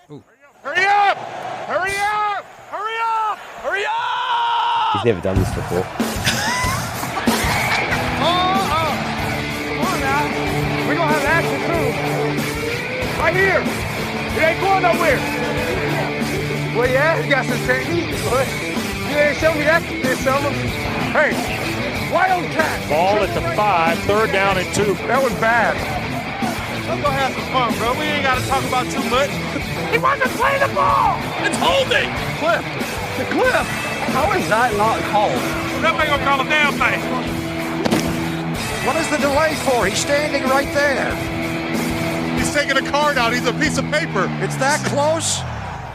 Hurry up! Hurry up! Hurry up! Hurry up! He's never done this before. Come on now. We're going to have action too. Right here. It ain't going nowhere. Well, yeah, you got some technique, but you ain't show me that this summer. Hey, wildcat. Ball at the 5, 3rd down and 2. That was bad. Let's go have some fun, bro. We ain't got to talk about too much. He wants to play the ball. It's holding. Cliff. The cliff. How is that not called? That ain't gonna call a damn thing. What is the delay for? He's standing right there. He's taking a card out. He's a piece of paper. It's that close?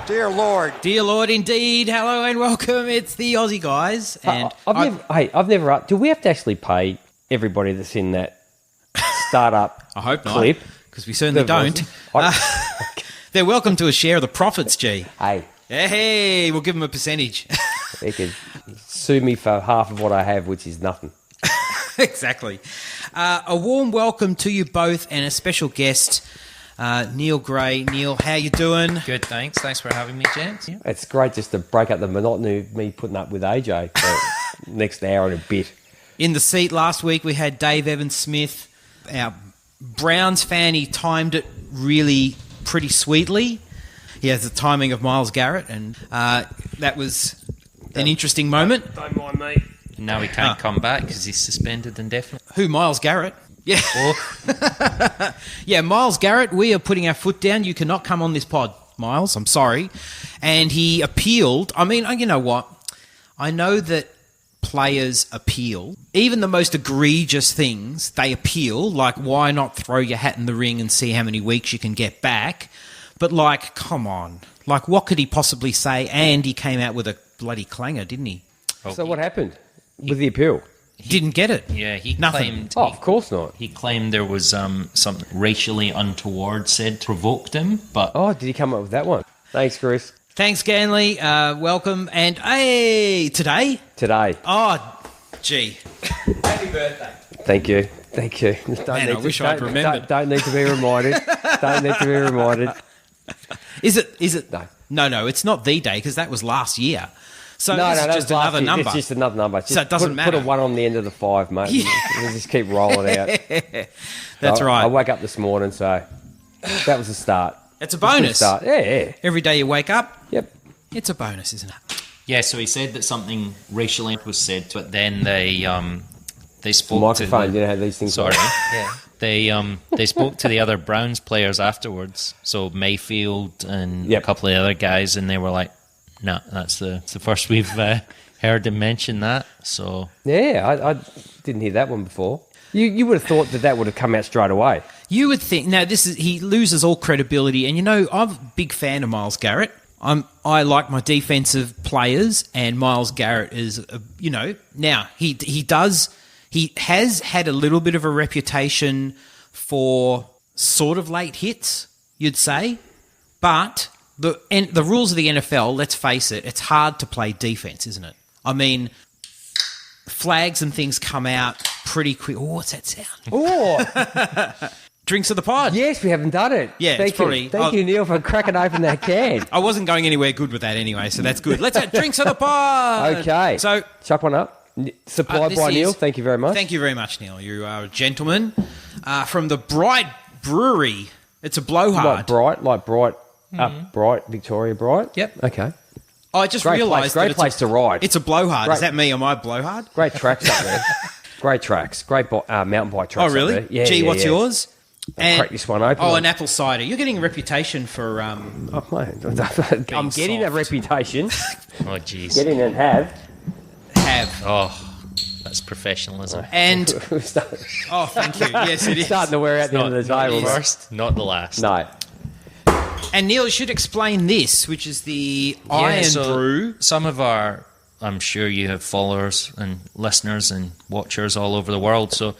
Dear Lord. Dear Lord, indeed. Hello and welcome. It's the Aussie guys. And I've never. Do we have to actually pay everybody that's in that startup I hope not, clip? because we certainly don't. They're welcome to a share of the profits, G. Hey, we'll give them a percentage. They could sue me for half of what I have, which is nothing. Exactly. A warm welcome to you both and a special guest, Neil Gray. Neil, how you doing? Good, thanks. Thanks for having me, gents. Yeah. It's great just to break up the monotony of me putting up with AJ for the next hour and a bit. In the seat last week, we had Dave Evans-Smith, our Browns fan. He timed it really pretty sweetly. He has the timing of Myles Garrett, and that was an interesting moment. Don't mind me. Now he can't come back because he's suspended indefinitely. Who, Myles Garrett? Yeah. Yeah, Myles Garrett, we are putting our foot down. You cannot come on this pod, Myles. I'm sorry. And he appealed. I mean, you know what? I know that players appeal. Even the most egregious things, they appeal. Like, why not throw your hat in the ring and see how many weeks you can get back? But, like, come on. Like, what could he possibly say? And he came out with a bloody clanger, didn't he? So what happened with the appeal? Didn't get it. Yeah, he Nothing. claimed... Oh, of course not. He claimed there was something racially untoward said provoked him, but... Oh, did he come up with that one? Thanks, Chris. Thanks, Ganley. Welcome. And, hey, today? Today. Oh, gee. Happy birthday. Thank you. Thank you. Man, I wish I'd remembered. Don't need to be reminded. Don't need to be reminded. Is it? No. No, it's not the day because that was last year. So No, this is that's just another year. number. It's just another number. Just So it doesn't matter. Put a 1 on the end of the 5, mate. Yeah. We'll just keep rolling out. That's right. I woke up this morning, so that was the start. It's a bonus. Start. Yeah. Every day you wake up, Yep. it's a bonus, isn't it? Yeah, so he said that something racially was said, but then they spoke Microphone, to... you know how these things Sorry. work. Yeah. They spoke to the other Browns players afterwards, so Mayfield and a couple of the other guys, and they were like, no, that's the first we've heard him mention that. So Yeah, I didn't hear that one before. You would have thought that would have come out straight away. You would think. Now, he loses all credibility, and you know I'm a big fan of Myles Garrett. I like my defensive players, and Myles Garrett is, now he has had a little bit of a reputation for sort of late hits, you'd say, but the rules of the NFL, let's face it, it's hard to play defense, isn't it? I mean, flags and things come out pretty quick. Oh, what's that sound? Oh, Drinks of the pod. yes, we haven't done it. Yeah, Thank it's probably- you. Thank you, Neil, for cracking open that can. I wasn't going anywhere good with that anyway, so that's good. Let's have drinks of the pod. Okay. So, Chuck one up. Supplied this by is- Neil. Thank you very much. thank you very much, Neil. You are a gentleman from the Bright Brewery. It's a blowhard. Like Bright, up Bright, Victoria Bright. Yep. Okay. I just Great realised place. Great place to ride. It's a blowhard. Great. Is that me? Am I a blowhard? Great tracks up there. Great tracks. Great mountain bike tracks. Oh, really? Up there. Yeah. Gee, what's yours? Crack this one open. Oh, an apple cider. You're getting a reputation for... Oh, mate. I'm getting a soft. reputation. oh jeez, Getting and have. oh, that's professionalism. And... Starting Oh, thank you. Yes, it is. to wear out the end of the Not table. the first, not the last. No. And Neil, you should explain this, which is the Iron Brew. Some of our, I'm sure you have followers and listeners and watchers all over the world. So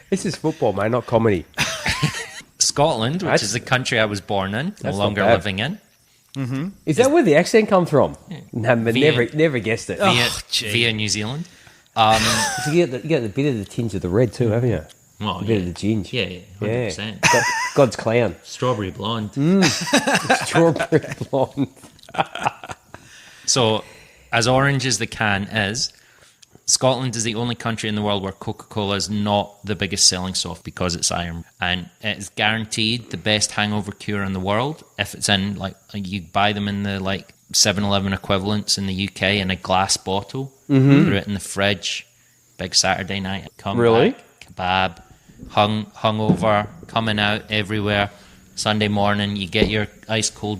This is football, mate, not comedy. Scotland, which is the country I was born in, no That's longer not bad. living in, Is that where the accent comes from? No, but never guessed it. Oh, gee. via New Zealand. You get the bit of the tinge of the red too, haven't you? Oh, A bit of the ginger. Yeah, 100%. God's clown. Strawberry blonde. Strawberry blonde. So, as orange as the can is, Scotland is the only country in the world where Coca-Cola is not the biggest selling soft because it's iron. And it's guaranteed the best hangover cure in the world. If it's in, like, you buy them in the, like, 7-Eleven equivalents in the UK in a glass bottle, put it in the fridge, big Saturday night, come back, kebab, hungover, coming out everywhere. Sunday morning, you get your ice cold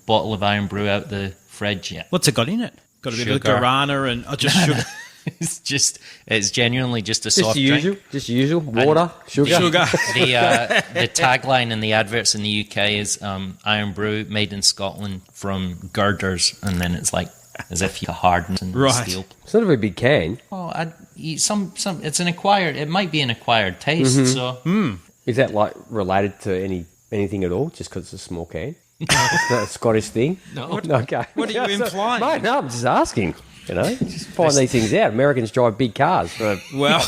bottle of Iron Brew out the fridge. Yeah. What's it got in it? Got a bit of Sugar. guarana and just sugar. It's genuinely just a soft drink. Just usual. Water, sugar. The tagline in the adverts in the UK is Iron Brew made in Scotland from girders, and then it's like as if you hardened and steel. It's not a very big can. Oh, it's an acquired. It might be an acquired taste. So Is that like related to anything at all? Just because it's a small can? It's not a Scottish thing. No. Okay. What are you implying? Mate, no, I'm just asking. You know, just find these things out. Americans drive big cars for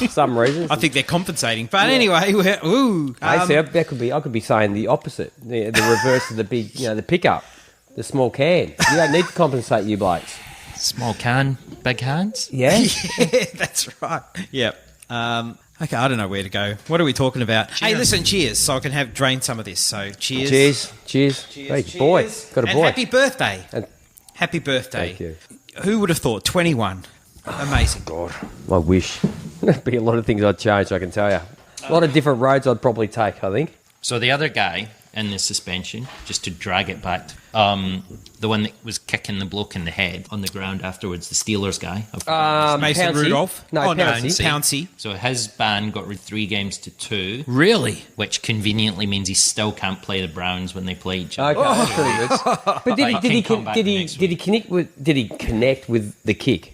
some reason. I think they're compensating. But anyway, that could be. I could be saying the opposite, the reverse of the big, the pickup, the small can. You don't need to compensate, you blokes. small can, big hands. Yeah, yeah, that's right. Yep. Okay, I don't know where to go. What are we talking about? Cheers. Hey, listen, cheers. So I can drain some of this. So cheers. Cheers. Hey, boy, got a And boy. happy birthday. And- Happy birthday. Thank you. Who would have thought? 21. Amazing. God, I wish. There'd be a lot of things I'd change, I can tell you. A lot of different roads I'd probably take, I think. So the other guy in the suspension, just to drag it back, the one that was kicking the bloke in the head on the ground afterwards, the Steelers guy. Mason Pouncey. Rudolph? No, Oh, no, Pouncey. Pouncey. So his ban got rid 3 games to 2, Really? which conveniently means he still can't play the Browns when they play each other. Okay, that's pretty good. But did he connect with the kick?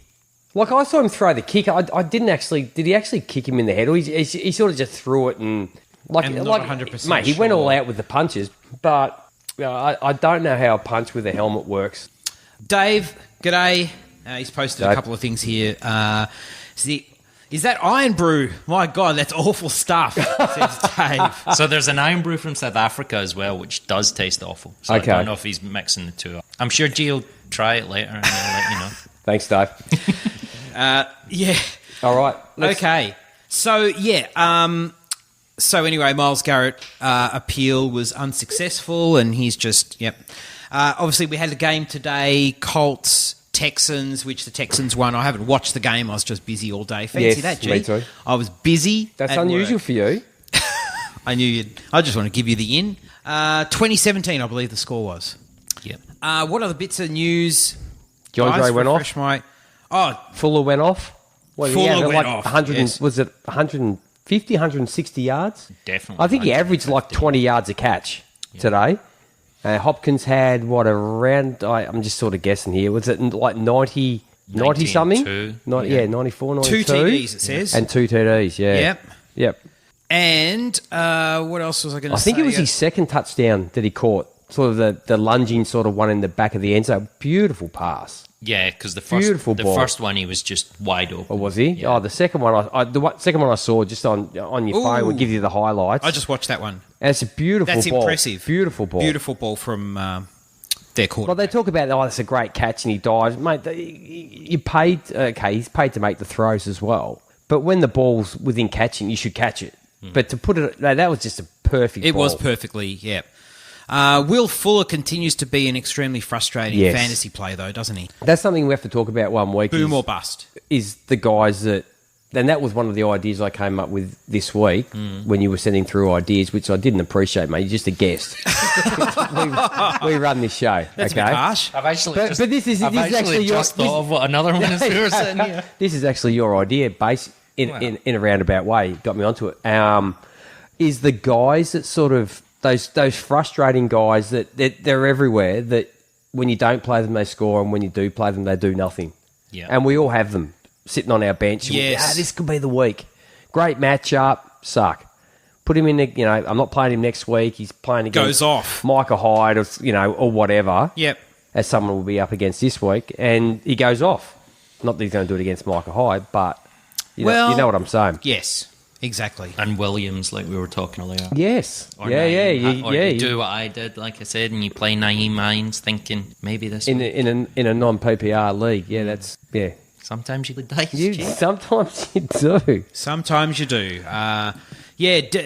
Like I saw him throw the kick. I didn't actually. Did he actually kick him in the head, or he sort of just threw it and like I'm not like 100% mate? He went sure. all out with the punches, but I don't know how a punch with a helmet works. Dave, g'day. He's posted a Dave. couple of things here. Is that Iron Brew? My God, that's awful stuff, says Dave. So there's an Iron Brew from South Africa as well, which does taste awful. So Okay. I don't know if he's mixing the two up. I'm sure G will try it later and he'll let you know. Thanks, Dave. Yeah. All right. Okay. So, yeah. So, anyway, Miles Garrett appeal was unsuccessful, and he's just, yep. Obviously, we had a game today, Colts, Texans, which the Texans won. I haven't watched the game. I was just busy all day. Fancy Yes, that, G? me too. I was busy. That's at unusual work. for you. I knew you'd. I just want to give you the in. 2017, I believe the score was. Yep. What other bits of news? DeAndre Guys, went off. refresh my- Oh, Fuller went off. Well, Fuller had went like off, 100. yes. Was it 150, 160 yards? Definitely. I think he averaged like 20 yards a catch today. Hopkins had around? I'm just sort of guessing here. Was it like 90 something? 92, Yeah, 94, 92. 2 TDs, it says. And 2 TDs, yeah. Yep. And what else was I going to I say? think it was his second touchdown that he caught. Sort of the lunging sort of one in the back of the end zone. Beautiful pass. Yeah, because the Beautiful ball. first one he was just wide open. Or was he? Yeah. Oh, the second one, second one I saw just on your phone would give you the highlights. I just watched that one. And it's a beautiful That's ball. impressive. Beautiful ball. Beautiful ball from their quarterback. Well, they talk about, that's a great catch and he dives. Mate, you paid, okay, he's paid to make the throws as well. But when the ball's within catching, you should catch it. But to put it, that was just a perfect It ball. was perfectly, yeah. Will Fuller continues to be an extremely frustrating Yes. fantasy play, though, doesn't he? That's something we have to talk about one week. Boom or bust. Is the guys that, and that was one of the ideas I came up with this week when you were sending through ideas, which I didn't appreciate, mate. You're just a guest. we run this show. That's okay? a bit harsh. I've actually But this is actually your- just thought of what another one is. We were sitting here. This is actually your idea, in a roundabout way. Got me onto it. Is the guys that sort of those frustrating guys that they're everywhere. That when you don't play them, they score, and when you do play them, they do nothing. Yeah. And we all have them sitting on our bench. Yes. This could be the week. Great matchup. Suck. Put him in the. I'm not playing him next week. He's playing against Goes off. Micah Hyde, or whatever. Yep. As someone will be up against this week, and he goes off. Not that he's going to do it against Micah Hyde, but you know what I'm saying. Yes. exactly. And Williams, like we were talking earlier. Yes. Or Yeah, Naeem, yeah. or you do what I did, like I said, and you play Naeem Hines thinking maybe this. In a non-PPR league. Yeah, that's yeah. Sometimes you dice. Sometimes you do. Sometimes you do.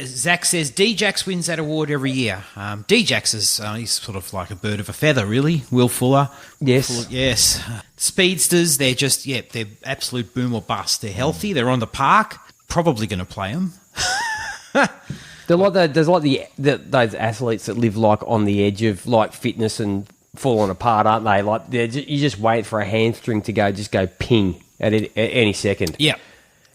Zach says D-Jax wins that award every year. D-Jax is he's sort of like a bird of a feather, really. Will Fuller. Yes. Yes. Speedsters, they're just, they're absolute boom or bust. They're healthy. They're on the park. Probably going to play them. There's those athletes that live like on the edge of like fitness and falling apart, aren't they? Like you just wait for a hamstring to just go ping at any second. Yeah.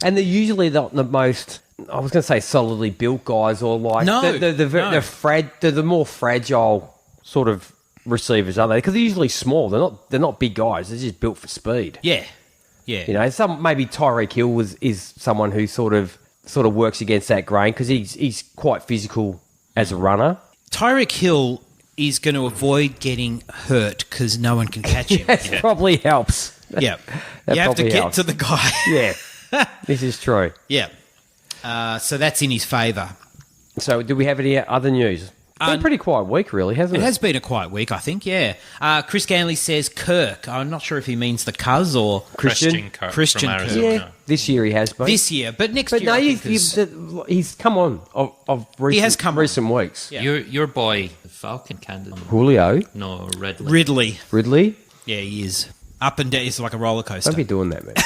And they're usually not the most, I was going to say solidly built guys, or like they're the more fragile sort of receivers, aren't they? Because they're usually small. They're not big guys. They're just built for speed. Yeah. Yeah. You know, maybe Tyreek Hill is someone who sort of works against that grain because he's quite physical as a runner. Tyreek Hill is going to avoid getting hurt because no one can catch him. That probably helps. Yeah. You have to get to the guy. Yeah. This is true. Yeah. So that's in his favour. So do we have any other news? It's been a pretty quiet week, really, hasn't it? It has been a quiet week, I think, yeah. Chris Ganley says Kirk. I'm not sure if he means the Cuz or Christian Kirk. Christian from Kirk. Arizona. Yeah, this year he has been. This year, but next year. No, I think he's come on of recent, he has come on. recent weeks. Yeah. Your boy, the Falcon candidate. Julio. No, Ridley. Ridley. Yeah, he is. Up and down. It's like a roller coaster. Don't be doing that, man.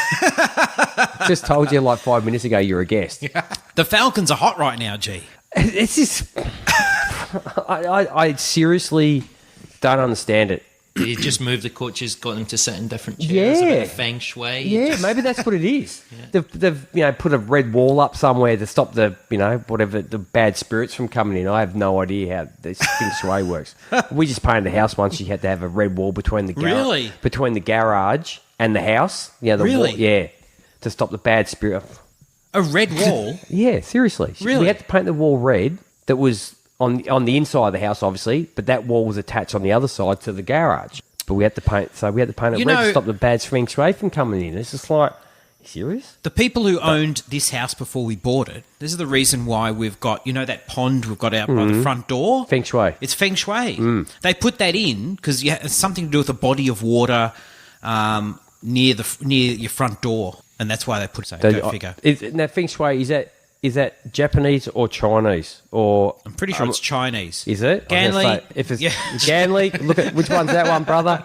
Just told you like 5 minutes ago you're a guest. The Falcons are hot right now, G. It's just... I seriously don't understand it. They just moved the coaches, got them to sit in different chairs. A bit of feng shui. Yeah, maybe that's what it is. Yeah. They've put a red wall up somewhere to stop the whatever the bad spirits from coming in. I have no idea how this feng shui works. We just painted the house once. You had to have a red wall between the garage and the house. Yeah, wall, to stop the bad spirit. A red wall? Yeah, seriously. Really? We had to paint the wall red. That was on the inside of the house, obviously, but that wall was attached on the other side to the garage. But we had to paint it red to stop the bad feng shui from coming in. It's just like, you serious? The people who owned this house before we bought it, this is the reason why we've got, that pond we've got out by the front door? Feng shui. It's feng shui. They put that in because it's something to do with a body of water near your front door, and that's why they put it. Go figure. Now, feng shui, is that Japanese or Chinese? Or I'm pretty sure it's Chinese. Is it? Ganley. If it's Ganley, look at which one's that one, brother.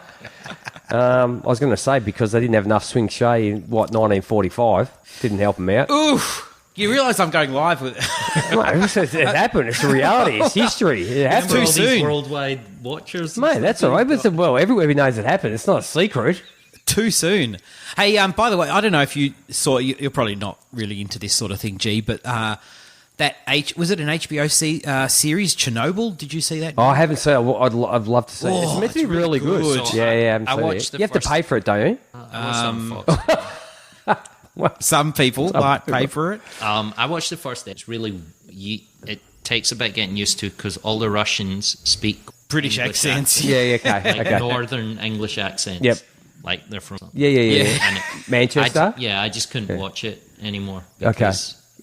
I was going to say because they didn't have enough feng shui in 1945. Didn't help them out. Oof. You realise I'm going live with it. No, it happened. It's a reality. It's history. It happened. Too soon. These worldwide watchers. Mate, that's all right. But everywhere knows it happened. It's not a secret. Too soon. Hey, by the way, I don't know if you saw. You're probably not really into this sort of thing, G. But was it an HBO series, Chernobyl? Did you see that? Oh, I haven't seen it. I'd love to see it. It's meant to be really good. So Yeah, I watched you have to pay for it, don't you? Some people might pay for it. I watched the first day. It's really it takes a bit getting used to because all the Russians speak British accents. Yeah, okay. Like Northern English accents. Yep. Like they're from Yeah. And Manchester? I just couldn't watch it anymore. Okay.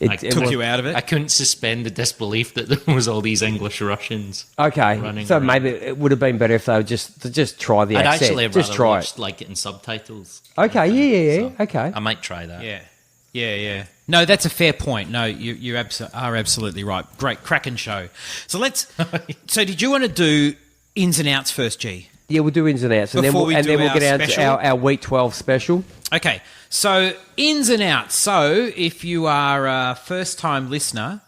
It took you out of it? I couldn't suspend the disbelief that there was all these English Russians. Okay. Running So around. maybe it would have been better if they would just try the I'd accent. actually Just rather try watched like it in subtitles. Okay, yeah. So Okay. I might try that. Yeah. No, that's a fair point. No, you are absolutely right. Great, cracking show. So So did you want to do ins and outs first, G? Yeah, we'll do ins and outs, and then Before we'll we do get our down to special? our week 12 special. Okay, so ins and outs. So if you are a first-time listener,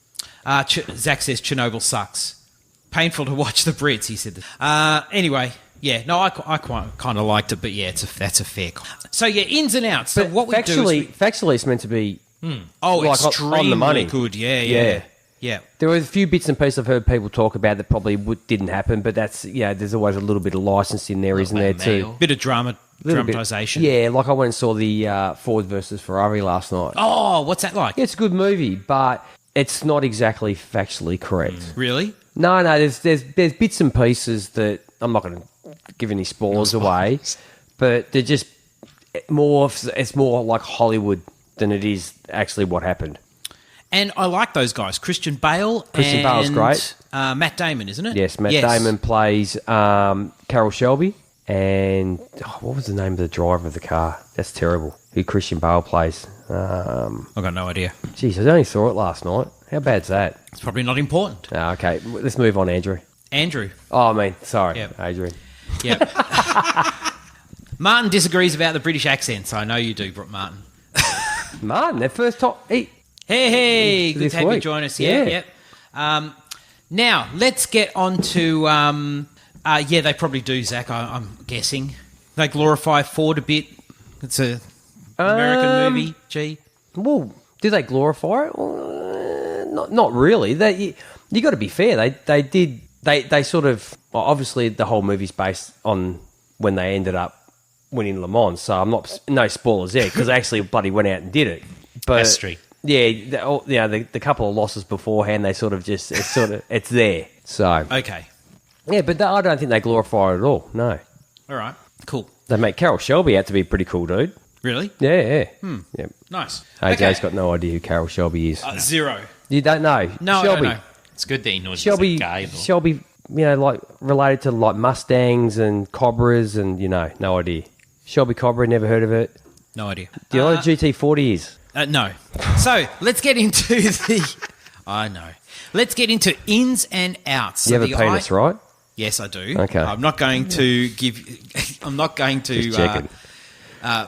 Zach says Chernobyl sucks. Painful to watch the Brits, he said. Anyway, yeah, no, I kind of liked it, but yeah, that's a fair comment. So yeah, ins and outs. So But what we do is factually, it's meant to be like extremely on the money. good. Yeah. There were a few bits and pieces I've heard people talk about that probably didn't happen, but that's there's always a little bit of license in there, isn't there too? Bit of dramatisation. Yeah, like I went and saw the Ford versus Ferrari last night. Oh, what's that like? Yeah, it's a good movie, but it's not exactly factually correct. Really? No, there's bits and pieces that I'm not going to give any spoilers away, but they're just it's more like Hollywood than it is actually what happened. And I like those guys. Christian Bale. Christian Bale's great. Matt Damon, isn't it? Yes, Matt Damon plays Carroll Shelby. And what was the name of the driver of the car? That's terrible. Who Christian Bale plays. I've got no idea. Geez, I only saw it last night. How bad's that? It's probably not important. Okay, let's move on, Andrew. Andrew. Oh, I mean, sorry, Yep. Adrian. Yep. Martin disagrees about the British accents. I know you do, Martin. Martin, their first top... Hey, good This to have you week. join us here. Yeah. Yep. Now, let's get on to... they probably do, Zach, I'm guessing. They glorify Ford a bit. It's a American movie, gee. Well, do they glorify it? Not really. You got to be fair. They sort of... Well, obviously, the whole movie's based on when they ended up winning Le Mans, so I'm not... No spoilers there, because they actually bloody went out and did it. But History. Yeah, the couple of losses beforehand, they sort of just... It's there, so... Okay. Yeah, but I don't think they glorify it at all, no. All right. Cool. They make Carroll Shelby out to be a pretty cool dude. Really? Yeah. Yep. Nice. AJ's got no idea who Carroll Shelby is. Zero. You don't know? No, Shelby. I don't know. It's good that he knows Shelby, he's a guy, though. Shelby, like related to like Mustangs and Cobras, and no idea. Shelby Cobra, never heard of it. No idea. Do you know what a GT40 is? No. So, let's get into the... I know. Let's get into ins and outs. You have a penis, right? Yes, I do. Okay. I'm not going to give... I'm not going to... Just checking.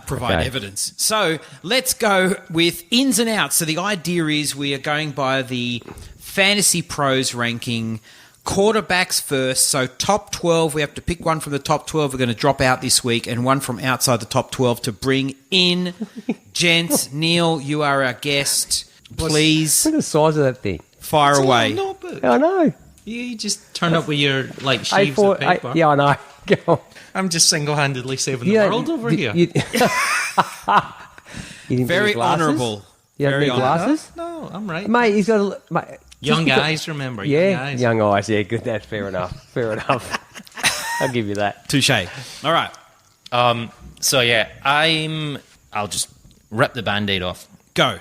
Provide Okay. evidence. So let's go with ins and outs. So the idea is we are going by the Fantasy Pros ranking, quarterbacks first. So top 12, we have to pick one from the top 12. We're going to drop out this week, and one from outside the top 12 to bring in. Gents, Neil, you are our guest. Please Look at the size of that thing. fire It's a away. little notebook. I know. You just turn up with your sheaves of paper. Yeah, I know. Go on. I'm just single-handedly saving the Yeah, world over you- here. you didn't bring Very your glasses? honourable. You have Very your glasses? No, I'm right. Mate, he's got a... Mate, Young just because- eyes, remember. Yeah, young eyes. Yeah, good. That's fair enough. Fair enough. I'll give you that. Touche. All right. So yeah, I'll just rip the Band-Aid off. Go.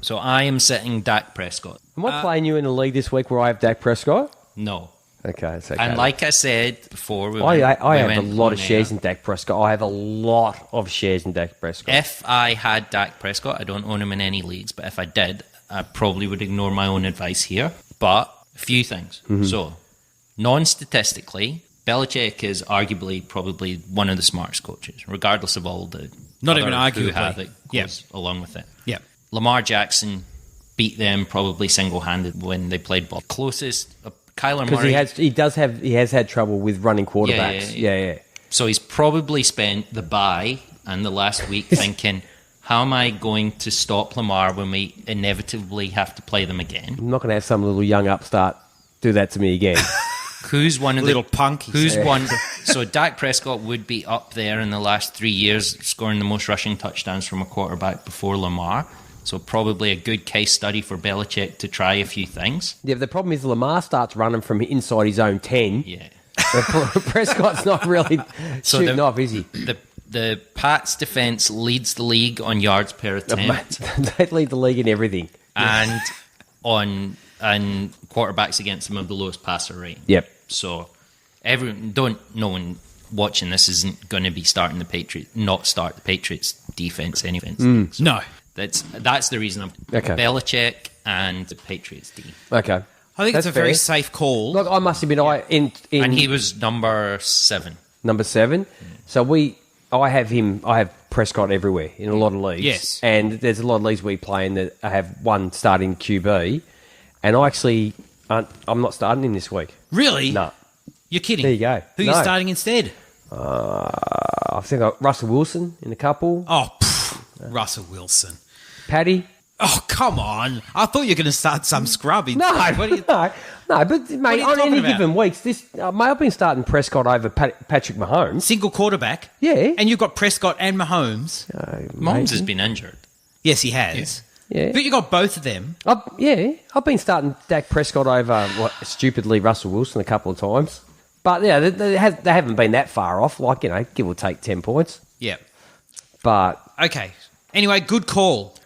So I am sitting Dak Prescott. Am I playing you in a league this week where I have Dak Prescott? No. Okay, it's okay. And like I said before, I have a went lot of on shares air. in Dak Prescott. I have a lot of shares in Dak Prescott. If I had Dak Prescott, I don't own him in any leagues, but if I did, I probably would ignore my own advice here. But a few things. Mm-hmm. So, non-statistically, Belichick is arguably probably one of the smartest coaches, regardless of all the Not other even arguably. hoo-ha that Yeah. goes along with it. Yeah. Lamar Jackson beat them probably single-handed when they played ball. Closest, Kyler Because Murray. he has had trouble with running quarterbacks. Yeah. So he's probably spent the bye and the last week thinking, how am I going to stop Lamar when we inevitably have to play them again? I'm not going to have some little young upstart do that to me again. Who's one of Little the punk, he Who's said. one? So Dak Prescott would be up there in the last 3 years, scoring the most rushing touchdowns from a quarterback before Lamar. So probably a good case study for Belichick to try a few things. Yeah, but the problem is Lamar starts running from inside his own 10. Yeah. Prescott's not really So shooting off, is he? The Pats defense leads the league on yards per attempt They lead the league in everything. and quarterbacks against them have the lowest passer rate. Yep. So no one watching this isn't going to be starting not start the Patriots defense anyway. No. That's the reason I'm Okay. Belichick and the Patriots D. Okay. I think That's it's a very fair. safe call. Look, I must admit, And he was number 7. number 7. So I have Prescott everywhere in a lot of leagues. Yes. And there's a lot of leagues we play in that I have one starting QB. And I'm not starting him this week. Really? No. You're kidding. There you go. Who are you No. starting instead? I think I got Russell Wilson in a couple. Oh, Russell Wilson. Paddy. Oh, come on. I thought you were going to start some scrub. No, What are you... no, but are mate, you on talking any about? given weeks, mate, I've been starting Prescott over Patrick Mahomes. Single quarterback. Yeah. And you've got Prescott and Mahomes. Mahomes has been injured. Yes, he has. Yeah. But you got both of them. I've been starting Dak Prescott over stupidly Russell Wilson a couple of times, but yeah, they haven't been that far off. Like give or take 10 points. Yeah. But Okay. Anyway, good call.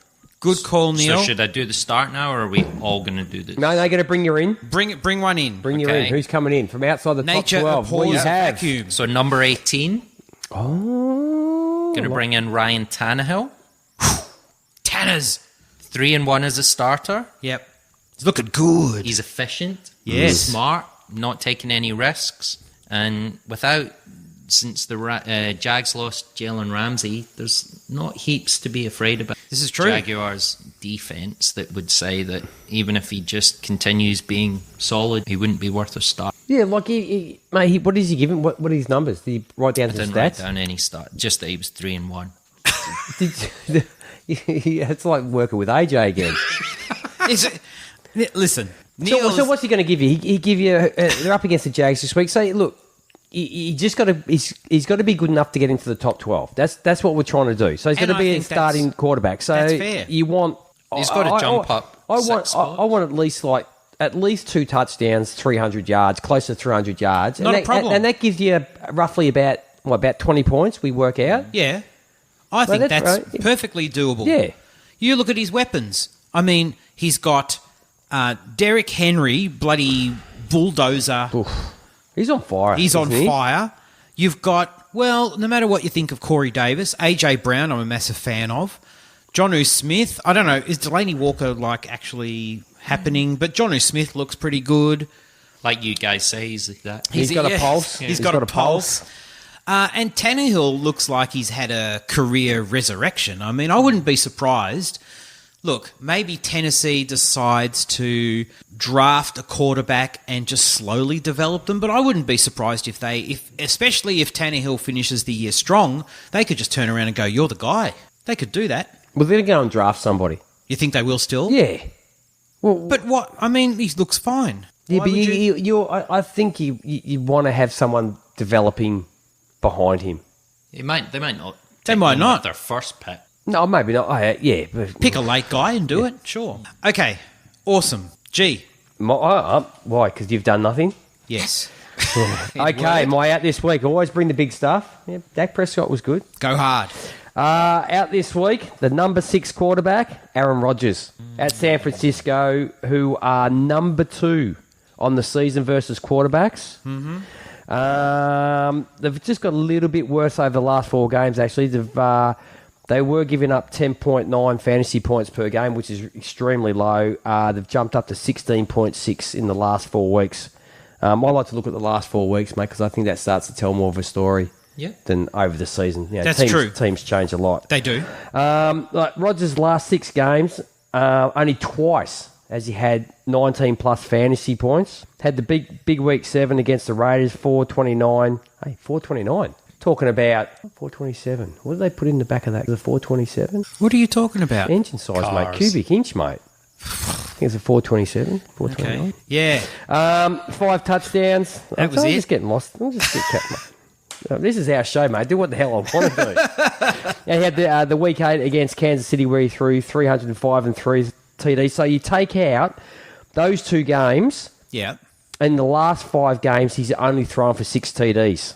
Good call, Neil. So should I do the start now, or are we all going to do this? No, they're going to bring you in. Bring one in. Bring you in. Who's coming in from outside the Nature top 12? What do you abhors have? vacuum. So number 18, Oh, going to bring in Ryan Tannehill. Tanners. 3-1 as a starter. Yep. He's looking good. He's efficient. Yes. He's smart, not taking any risks. And since the Jags lost Jalen Ramsey, there's not heaps to be afraid about. This is true. Jaguars' defense that would say that even if he just continues being solid, he wouldn't be worth a start. Yeah, like mate, what is he giving? What are his numbers? Did he write down I some didn't write stats? down any start, just that he was 3-1. It's like working with AJ again. Listen, So what's he going to give you? He give you. They're up against the Jags this week. So look, he just got to. He's got to be good enough to get into the top 12. That's what we're trying to do. So he's got to be a starting quarterback. So that's fair. You want. He's got to jump up. I six want. spots. I want at least 2 touchdowns, 300 yards, close to 300 yards. Not a problem. And that gives you roughly about 20 points. We work out. Yeah. I think that's that's right. perfectly doable. Yeah. You look at his weapons. I mean, he's got Derrick Henry, bloody bulldozer. Oof. He's on fire. He's on isn't he? fire. You've got, well, no matter what you think of Corey Davis, AJ Brown, I'm a massive fan of. Jonnu Smith, I don't know, is Delaney Walker actually happening? But Jonnu Smith looks pretty good. Like you guys say, he's like that. He's got a pulse. He's got a pulse. And Tannehill looks like he's had a career resurrection. I mean, I wouldn't be surprised. Look, maybe Tennessee decides to draft a quarterback and just slowly develop them, but I wouldn't be surprised especially if Tannehill finishes the year strong, they could just turn around and go, "You're the guy." They could do that. Well, they're going to go and draft somebody. You think they will still? Yeah. Well, But what? I mean, he looks fine. yeah, Why but would I think you want to have someone developing behind him. They might not. They take might him not. with their first pick. No, maybe not. Yeah, but pick a late guy and do it? Sure. Okay, awesome. G. Why? Because you've done nothing. Yes. Okay, my out this week. Always bring the big stuff. Yeah, Dak Prescott was good. Go hard. Out this week, the number 6 quarterback, Aaron Rodgers, at San Francisco, who are number 2 on the season versus quarterbacks. Mm-hmm. They've just got a little bit worse over the last 4 games, actually. They were giving up 10.9 fantasy points per game, which is extremely low. They've jumped up to 16.6 in the last 4 weeks. I like to look at the last 4 weeks, mate, because I think that starts to tell more of a story than over the season. You know, That's true. Teams change a lot. They do. Like Rodgers' last 6 games, only twice has he had 19-plus fantasy points. Had the big week 7 against the Raiders, 429. Hey, 429. Talking about 427. What did they put in the back of that? The 427? What are you talking about? Engine size, Cars. mate. Cubic inch, mate. I think it's a 427, 429. Okay. Yeah. 5 touchdowns. That was I'm it? just getting lost. I'm just getting kept, mate. This is our show, mate. Do what the hell I want to do. And he had the week 8 against Kansas City where he threw 305 and 3 TDs. So you take out those 2 games. Yeah. In the last 5 games, he's only thrown for 6 TDs.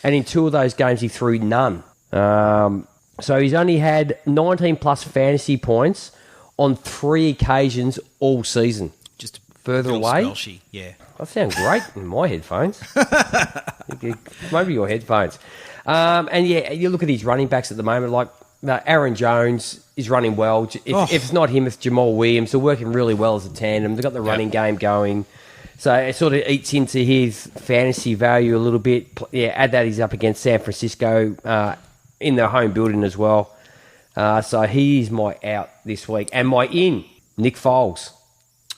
And in 2 of those games, he threw none. So he's only had 19-plus fantasy points on 3 occasions all season. Just Further Bill away? Spelshy. Yeah. I sound great in my headphones. Maybe your headphones. And yeah, you look at his running backs at the moment, like Aaron Jones is running well. If it's not him, it's Jamal Williams. They're working really well as a tandem. They've got the running game going. So it sort of eats into his fantasy value a little bit. Yeah, add that he's up against San Francisco in their home building as well. So he's my out this week. And my in, Nick Foles.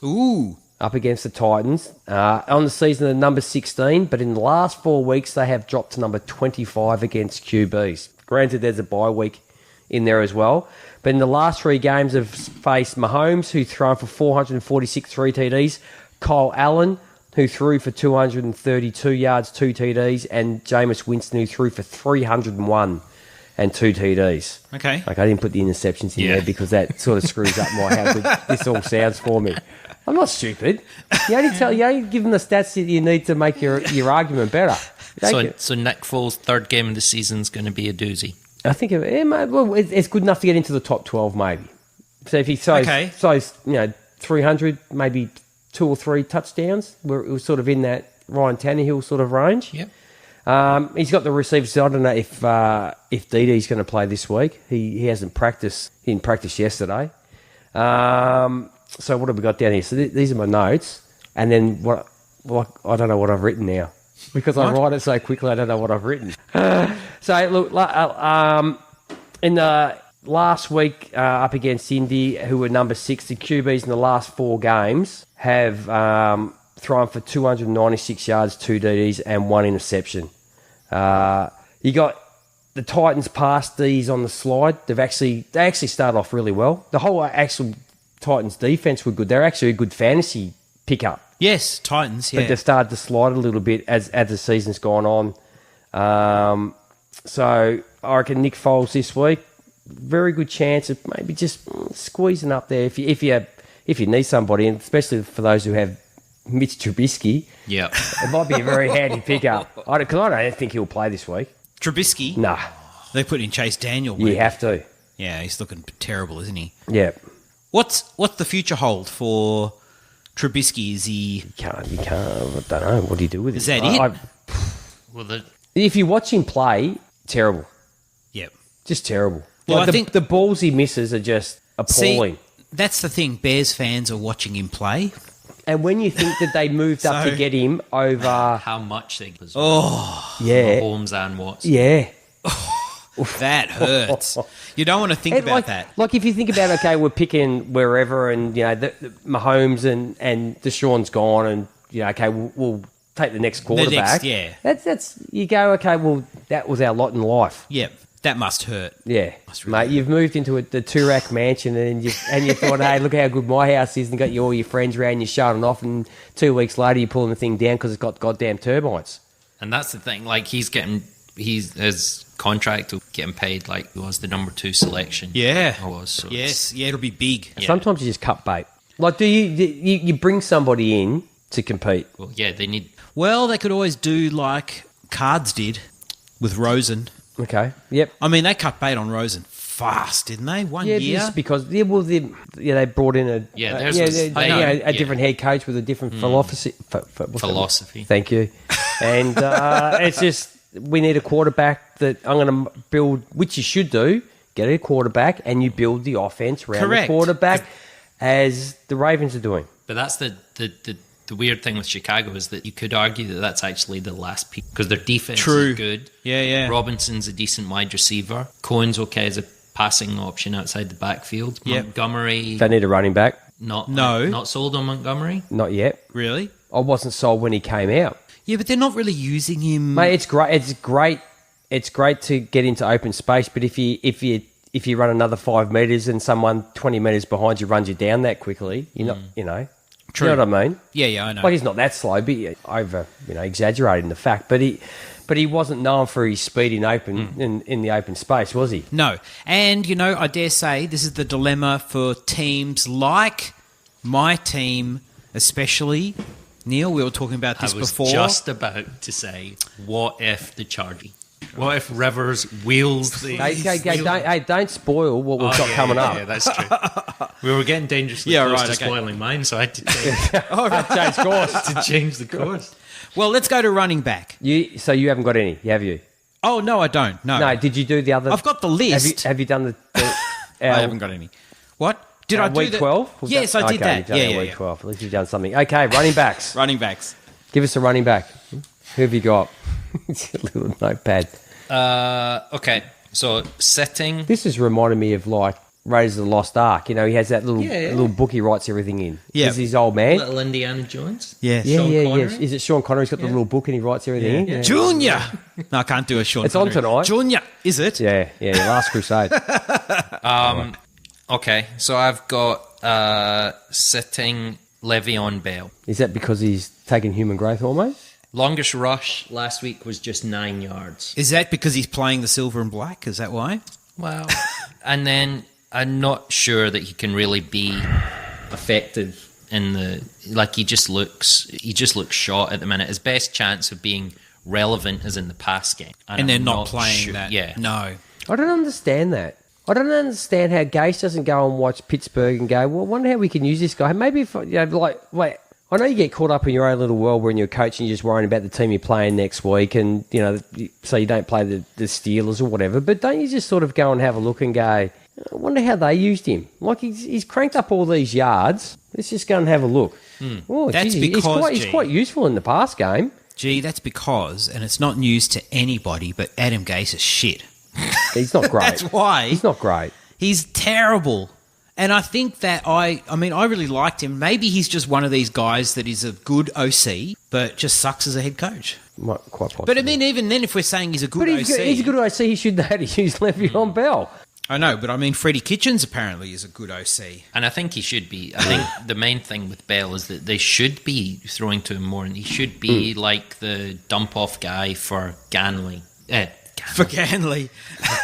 Ooh. Up against the Titans. On the season, they're number 16, but in the last 4 weeks, they have dropped to number 25 against QBs. Granted, there's a bye week in there as well. But in the last 3 games, they've faced Mahomes, who thrown for 446 3 TDs, Kyle Allen, who threw for 232 yards, 2 TDs, and Jameis Winston, who threw for 301 and 2 TDs. Okay. Like, I didn't put the interceptions in there because that sort of screws up how good this all sounds for me. I'm not stupid. You only give them the stats that you need to make your argument better. So Nick Foles' 3rd game of the season is going to be a doozy. I think, it's good enough to get into the top 12, maybe. So if he throws 300, maybe 2 or 3 touchdowns, where it was sort of in that Ryan Tannehill sort of range. Yep. He's got the receivers. I don't know if Didi's going to play this week. He hasn't practiced. He didn't practice yesterday. So what have we got down here? So these are my notes, and then what? I don't know what I've written now because I write it so quickly. I don't know what I've written. So look, in the last week up against Indy, who were number 6, the QBs in the last 4 games have thrown for 296 yards, 2 DDs, and 1 interception. You got the Titans past these on the slide. They actually started off really well. The whole actual Titans defense were good. They're actually a good fantasy pickup. Yes, Titans, yeah. But they started to slide a little bit as the season's gone on. So I reckon Nick Foles this week, very good chance of maybe just squeezing up there if you need somebody, and especially for those who have Mitch Trubisky. Yeah, it might be a very handy pickup. Because I don't think he'll play this week. Trubisky? Nah. They put in Chase Daniel. You have to. Yeah, he's looking terrible, isn't he? Yeah. What's the future hold for Trubisky? Is he... You can't. I don't know. What do you do with it? Is that it? Well, if you watch him play, terrible. Yep. Just terrible. Well, I think the balls he misses are just appalling. See, that's the thing. Bears fans are watching him play. And when you think that they moved up to get him over... How much they... Yeah. Mahomes and Watson. Yeah. That hurts. You don't want to think about that. Like if you think about, okay, we're picking wherever and, the Mahomes and Deshaun's gone and, okay, we'll take the next quarterback. That's you go, okay, well, that was our lot in life. Yep. That must hurt. Yeah. Must really mate, hurt. you've moved into the Turak mansion and you thought, hey, look how good my house is, and got all your friends around, you're showing off, and 2 weeks later you're pulling the thing down because it's got goddamn turbines. And that's the thing, like his contract will get him paid like he was the number 2 selection. Yeah. I was. So yes. Yeah, it'll be big. Yeah. Sometimes you just cut bait. Like, do you bring somebody in to compete? Well, yeah, they need... Well, they could always do like Cards did with Rosen. Okay. Yep. I mean, they cut bait on Rosen fast, didn't they? One year. Just because they brought in a different head coach with a different philosophy. Philosophy. Thank you. And it's just we need a quarterback that I'm going to build, which you should do. Get a quarterback, and you build the offense around the quarterback, as the Ravens are doing. But that's the weird thing with Chicago is that you could argue that that's actually the last piece because their defense is good. Yeah. Robinson's a decent wide receiver. Cohen's okay as a passing option outside the backfield. Yep. Montgomery... They need a running back. Not sold on Montgomery? Not yet. Really? I wasn't sold when he came out. Yeah, but they're not really using him. Mate, it's great. It's great to get into open space, but if you run another 5 metres and someone 20 metres behind you runs you down that quickly, you're not, True. You know what I mean? Yeah, I know. Like, he's not that slow, but exaggerating the fact. But he wasn't known for his speed in the open space, was he? No. And, I dare say this is the dilemma for teams like my team, especially. Neil, we were talking about this before. I was just about to say, what if the Chargers? What if Rivers wheels the... Don't spoil what we've got coming up. Yeah, that's true. We were getting dangerously close to spoiling mine, so I had to change course. to change the course. Well, let's go to running back. So you haven't got any, have you? Oh, no, I don't. No. Did you do the other... I've got the list. Have you done the... I haven't got any. What? Did I do week 12? Yes, I did that. Yeah, week 12. At least you've done something. Okay, running backs. Running backs. Give us a running back. Who have you got? It's a little notepad. Okay, so sitting... This has reminded me of, like, Raiders of the Lost Ark. He has that little book he writes everything in. Yeah. This is his old man. Little Indiana Jones? Yes. Yeah. Is it Sean Connery? He's got the little book and he writes everything in? Yeah. Junior! No, I can't do a Sean It's Connery. on tonight. Junior, is it? Yeah, Last Crusade. Okay, so I've got sitting Le'Veon Bell. Is that because he's taken human growth hormone? Longest rush last week was just 9 yards. Is that because he's playing the silver and black? Is that why? Well, and then I'm not sure that he can really be effective in the... Like, he just looks shot at the minute. His best chance of being relevant is in the pass game. And they're not playing that. Yeah. No. I don't understand that. I don't understand how Gase doesn't go and watch Pittsburgh and go, well, I wonder how we can use this guy. Maybe if, wait, I know you get caught up in your own little world when you're coaching, you're just worrying about the team you're playing next week and, so you don't play the Steelers or whatever. But don't you just sort of go and have a look and go, I wonder how they used him. Like, he's cranked up all these yards. Let's just go and have a look. Oh, That's geez, because, he's quite useful in the pass game. Gee, that's because, and it's not news to anybody, but Adam Gase is shit. He's not great. That's why. He's not great. He's terrible. And I think that I really liked him. Maybe he's just one of these guys that is a good OC, but just sucks as a head coach. Quite possible. But I mean, even then, if we're saying he's a good OC... He's a good OC. He should know how to use Le'Veon Bell. I know, but I mean, Freddie Kitchens apparently is a good OC. And I think he should be. I think the main thing with Bell is that they should be throwing to him more, and he should be like the dump-off guy for Ganley. For Ganley.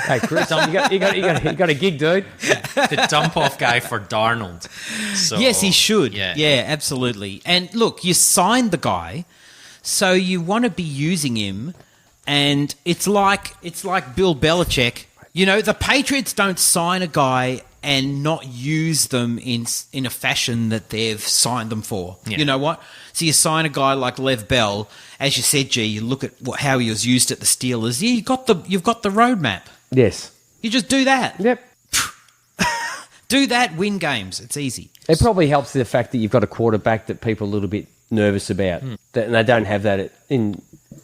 Hey, Chris, you got a gig, dude. The dump-off guy for Darnold. So, Yes, he should. Yeah. Absolutely. And look, you signed the guy, so you want to be using him, and it's like Bill Belichick. The Patriots don't sign a guy and not use them in a fashion that they've signed them for. Yeah. You know what? So you sign a guy like Lev Bell, as you said, G. You look at how he was used at the Steelers. Yeah, you've got the roadmap. Yes. You just do that. Yep. Do that. Win games. It's easy. It probably helps the fact that you've got a quarterback that people are a little bit nervous about, and they don't have that in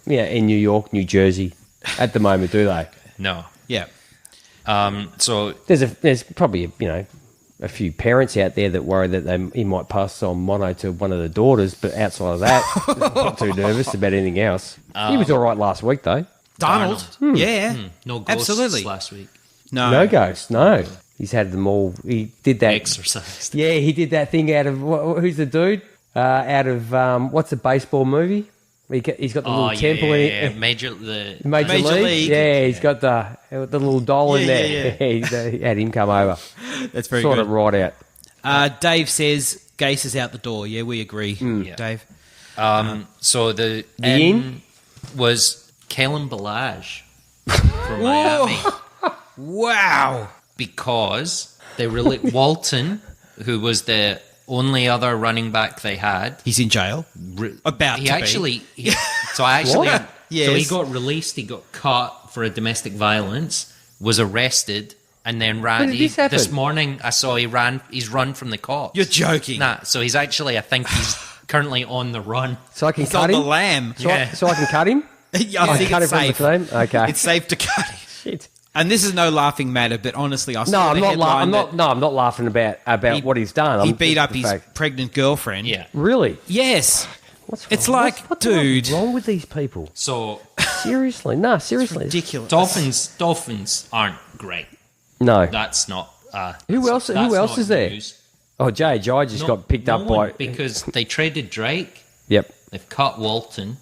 New York, New Jersey, at the moment, do they? No. Yeah. So There's probably a few parents out there that worry that he might pass on mono to one of the daughters, but outside of that, not too nervous about anything else. He was all right last week, though. Donald. Yeah. no ghosts Absolutely. last week. No ghosts, no. He's had them all. He did that. Exercised. Yeah, he did that thing out of, who's the dude? Out of, what's the baseball movie? He's got the little temple in it. Major League. Yeah, he's got the little doll in there. Yeah. He had him come over. That's very sort good. it right out. Dave says Gase is out the door. Yeah, we agree, Dave. So the in was Kellen Balaj from Miami. Wow. Because they Walton, who was the only other running back they had. He's in jail. About he to actually, be. So actually, Yes. so he got released. He got caught for a domestic violence. Was arrested and then ran. When did this happen? This morning, I saw he ran. He's run from the cops. You're joking. Nah. So he's actually. I think he's currently on the run. So I can He's cut on him? the lamb. So I can cut him? I think cut it's him from the safe. flame? Okay. It's safe to cut him. Shit. And this is no laughing matter, but honestly, I No, saw I'm the not. headline I'm not laughing about what he's done. He I'm beat just up the his fact. pregnant girlfriend. Yeah. Really? Yes. What's It's wrong? like, what's dude. wrong with these people? So Seriously, no, seriously. Ridiculous. Dolphins aren't great. No. That's not. Who else not is there? news. Oh, J.J. just got picked up one, by. because they traded Drake. Yep. They've cut Walton.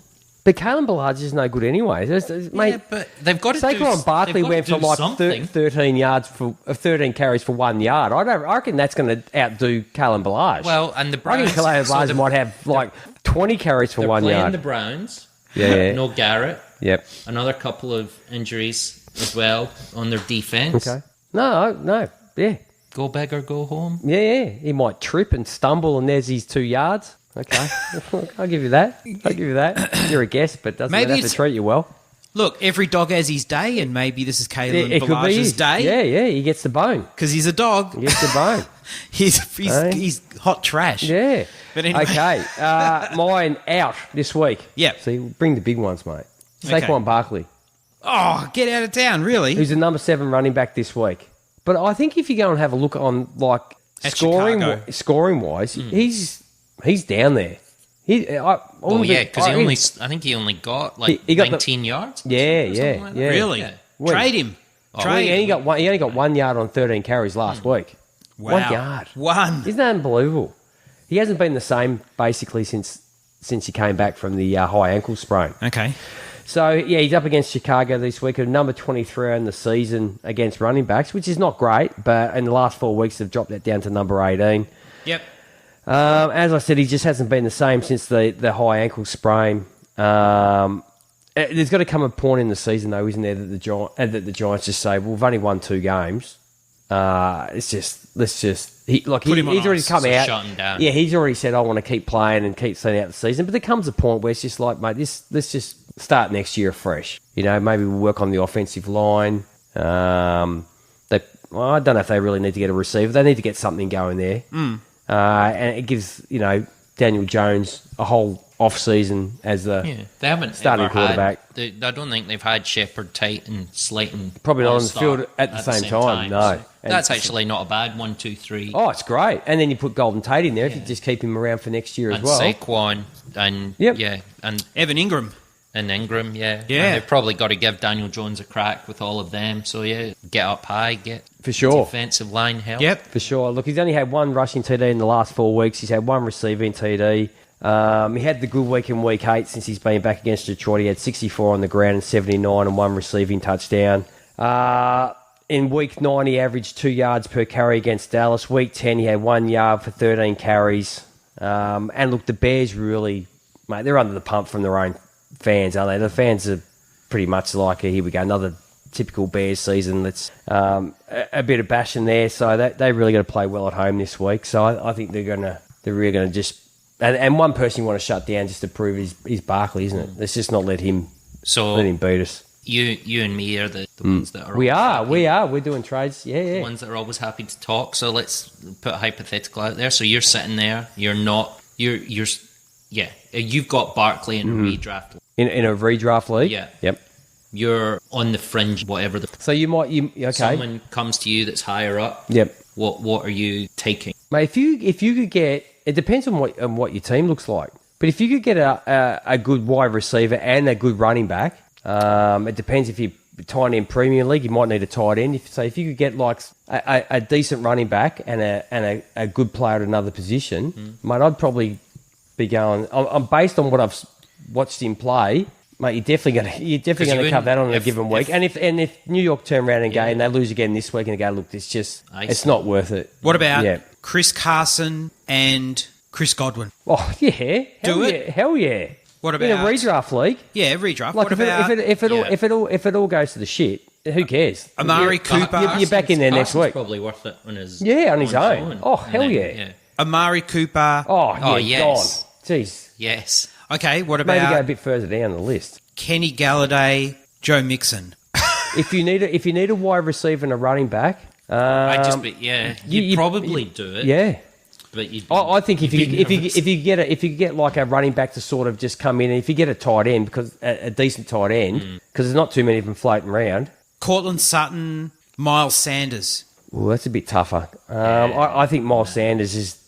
But Kalen Ballard's is no good anyway. Mate, Yeah, but they've got to Saquon Barkley went for like something. 13 carries for 1 yard. I reckon that's going to outdo Kalen Ballard. Well, and the I Browns. reckon Kalen Ballard might have like 20 carries for they're 1 playing yard. the Browns. Yeah. No Garrett. Yep. Another couple of injuries as well on their defense. Okay. No. Yeah. Go big or go home. Yeah. He might trip and stumble, and there's his 2 yards. Okay. I'll give you that. You're a guest, but doesn't Maybe mean have it's- to treat you well. Look, every dog has his day, and maybe this is Yeah, Kalen it could be Ballage's his. day. Yeah. He gets the bone. Because he's a dog. He gets the bone. He's hot trash. Yeah. But anyway. Okay. Mine out this week. Yep. See, bring the big ones, mate. Okay. Saquon Barkley, Oh, get out of town, really? who's the number 7 running back this week. But I think if you go and have a look on like At scoring Chicago. wise, he's down there. Oh yeah, because I think he only got like He got 19 yards. Yeah. like that. Really? Yeah. When? Trade him. He Trade him. only got 1 yard on 13 carries last week. Wow. 1 yard. One. Isn't that unbelievable? He hasn't been the same basically since he came back from the high ankle sprain. Okay. So, yeah, he's up against Chicago this week, at number 23 in the season against running backs, which is not great, but in the last 4 weeks they've dropped that down to number 18. Yep. As I said, he just hasn't been the same since the high ankle sprain. There's got to come a point in the season, though, isn't there, that the Giants just say, well, we've only won 2 games. It's just let's just he's him on already ice, come so out. shut him down. Yeah, he's already said I want to keep playing and keep seeing out the season. But there comes a point where it's just like, mate, let's just start next year afresh. You know, maybe we'll work on the offensive line. I don't know if they really need to get a receiver. They need to get something going there. And it gives, Daniel Jones a whole off season as the They haven't starting ever quarterback. I don't think they've had Shepherd, Titan, Slayton. Probably not all on the start field at the same time, no. So And that's actually not a bad 1, 2, 3. Oh, it's great. And then you put Golden Tate in there if you just keep him around for next year and as well. Saquon and Yep. and Evan Ingram. Ingram, Yeah. And they've probably got to give Daniel Jones a crack with all of them. So get up high, get For sure. defensive line help. Yep. For sure. Look, he's only had one rushing TD in the last 4 weeks. He's had one receiving TD. He had the good week in week 8 since he's been back against Detroit. He had 64 on the ground and 79 and one receiving touchdown. In week 9, he averaged 2 yards per carry against Dallas. Week 10, he had 1 yard for 13 carries. And look, the Bears really, mate, they're under the pump from their own fans, aren't they? The fans are pretty much like, here we go, another typical Bears season. That's a bit of bashing there. So they really got to play well at home this week. So I think they're really going to just. And one person you want to shut down just to prove is Barkley, isn't it? Let's just not let him beat us. You and me are the ones that are. We are. We're doing trades. Yeah. The ones that are always happy to talk. So let's put a hypothetical out there. So you're sitting there. You're not. You've got Barkley in a redraft. In a redraft league. Yeah. Yep. You're on the fringe, whatever. So okay. Someone comes to you that's higher up. Yep. What are you taking? Mate, if you could get, it depends on what your team looks like. But if you could get a good wide receiver and a good running back, it depends if you're tight end Premier League, you might need a tight end. If you could get like a decent running back and a good player at another position, mate, I'd probably be going. I'm based on what I've watched him play. Mate, you're definitely going to cut that on a given week. And if New York turn around and go and they lose again this week and they go, look, it's not worth it. What about Chris Carson and Chris Godwin? Oh yeah, hell yeah. What about in a redraft league? Yeah, redraft. Like what about if it all goes to the shit, who cares? Amari Cooper? You're back in there next week. Probably worth it on his own. Oh hell yeah. Amari Cooper. Oh yes. Gone. Jeez. Yes. Okay, what about maybe go a bit further down the list? Kenny Galladay, Joe Mixon. if you need a wide receiver and a running back, you'd probably do it. Yeah. But I think if you get like a running back to sort of just come in, and if you get a tight end, because a decent tight end, because there's not too many of them floating around. Cortland Sutton, Miles Sanders. Well, that's a bit tougher. I think Miles Sanders is.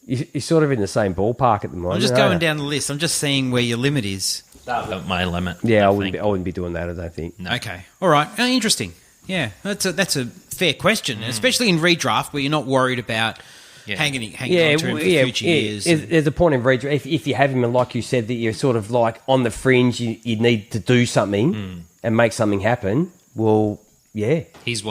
You're sort of in the same ballpark at the moment. I'm just going down the list. I'm just seeing where your limit is. That's my limit. Yeah, I wouldn't be doing that, I don't think. No. Okay. All right. Interesting. Yeah, that's a fair question, especially in redraft where you're not worried about hanging on to him for future years. There's a point in redraft, if you have him, and like you said, that you're sort of like on the fringe, you need to do something and make something happen. Well, yeah. He's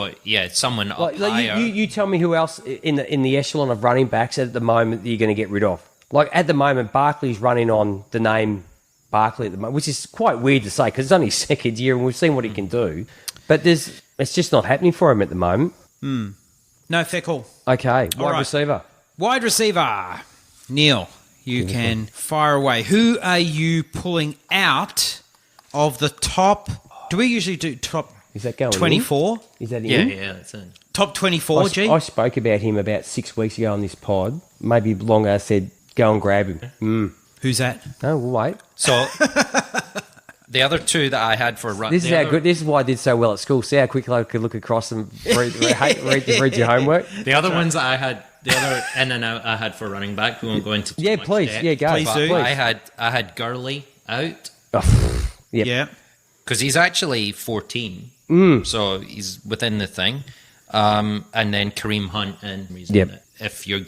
someone up higher. You tell me who else in the echelon of running backs at the moment that you're going to get rid of. Like at the moment, Barkley's running on the name Barkley at the moment, which is quite weird to say because it's only his second year and we've seen what he can do. But it's just not happening for him at the moment. No, fair call. Okay, All right. receiver. Wide receiver. Neil, you can fire away. Who are you pulling out of the top? Do we usually do top? Is that going 24? Is that Yeah, in? yeah, that's in. Top 24, G? I spoke about him about 6 weeks ago on this pod. Maybe longer. I said, go and grab him. Who's that? No, we'll wait. So the other two that I had for run. This is how good. This is why I did so well at school. See how quickly I could look across and read your homowork. The other ones that I had, the other in and out I had for running back. We won't go into too much please. depth. Yeah, go. Please do. I had Gurley out Yep. Yeah. because he's actually 14, so he's within the thing. And then Kareem Hunt and reason Yep. that if you're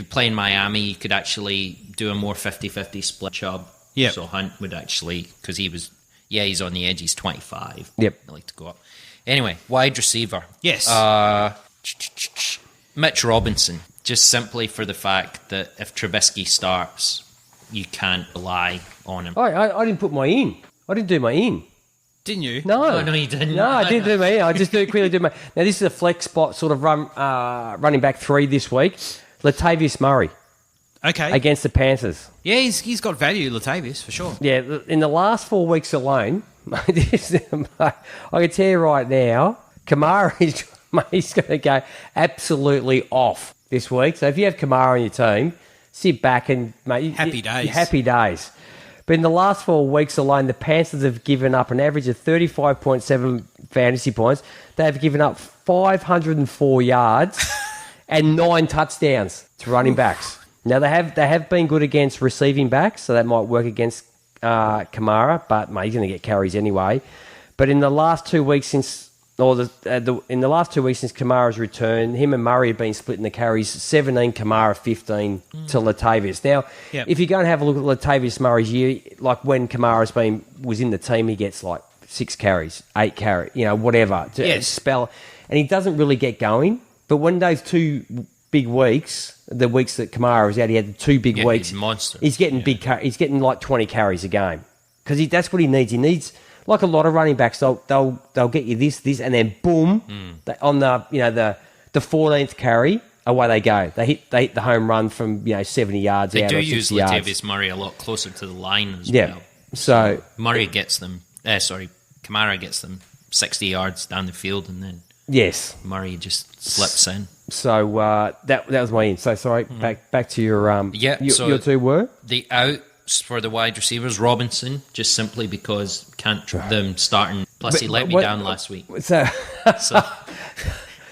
playing Miami, you could actually do a more 50-50 split Chubb. Yep. So Hunt would actually, because he's on the edge, he's 25. Yep. I like to go up. Anyway, wide receiver. Yes. Mitch Robinson, just simply for the fact that if Trubisky starts, you can't rely on him. I didn't put my in. I didn't do my in. Didn't you? No. Oh, no, you didn't. No, I didn't do me. I just quickly do my... Now, this is a flex spot sort of running back 3 this week. Latavius Murray Okay. against the Panthers. Yeah, he's got value, Latavius, for sure. Yeah, in the last 4 weeks alone, I can tell you right now, Kamara he's going to go absolutely off this week. So if you have Kamara on your team, sit back and... Mate, Happy days. Happy days. But in the last 4 weeks alone, the Panthers have given up an average of 35.7 fantasy points. They have given up 504 yards and 9 touchdowns to running backs. Now, they have been good against receiving backs, so that might work against Kamara, but mate, he's going to get carries anyway. But in the last 2 weeks since... in the last 2 weeks since Kamara's return, him and Murray have been splitting the carries 17 Kamara, 15 to Latavius. Now, if you go and have a look at Latavius Murray's year, like when Kamara's was in the team, he gets like 6 carries, 8 carries, whatever. Spell. And he doesn't really get going. But when those 2 big weeks, the weeks that Kamara was out, he had the 2 big weeks. He's a monster. He's getting he's getting like 20 carries a game. Because that's what he needs. He needs... Like a lot of running backs, they'll get you this, and then boom, on the 14th carry, away they go. They hit the home run from 70 yards They out. do or use 60 yards. Latavius Murray a lot closer to the line as well. So Murray gets them. Kamara gets them 60 yards down the field, and then yes, Murray just slips in. So that was my in. So sorry, back to your your 2 were the outs for the wide receivers. Robinson, just simply because can't them starting. Plus, he let me down last week. So,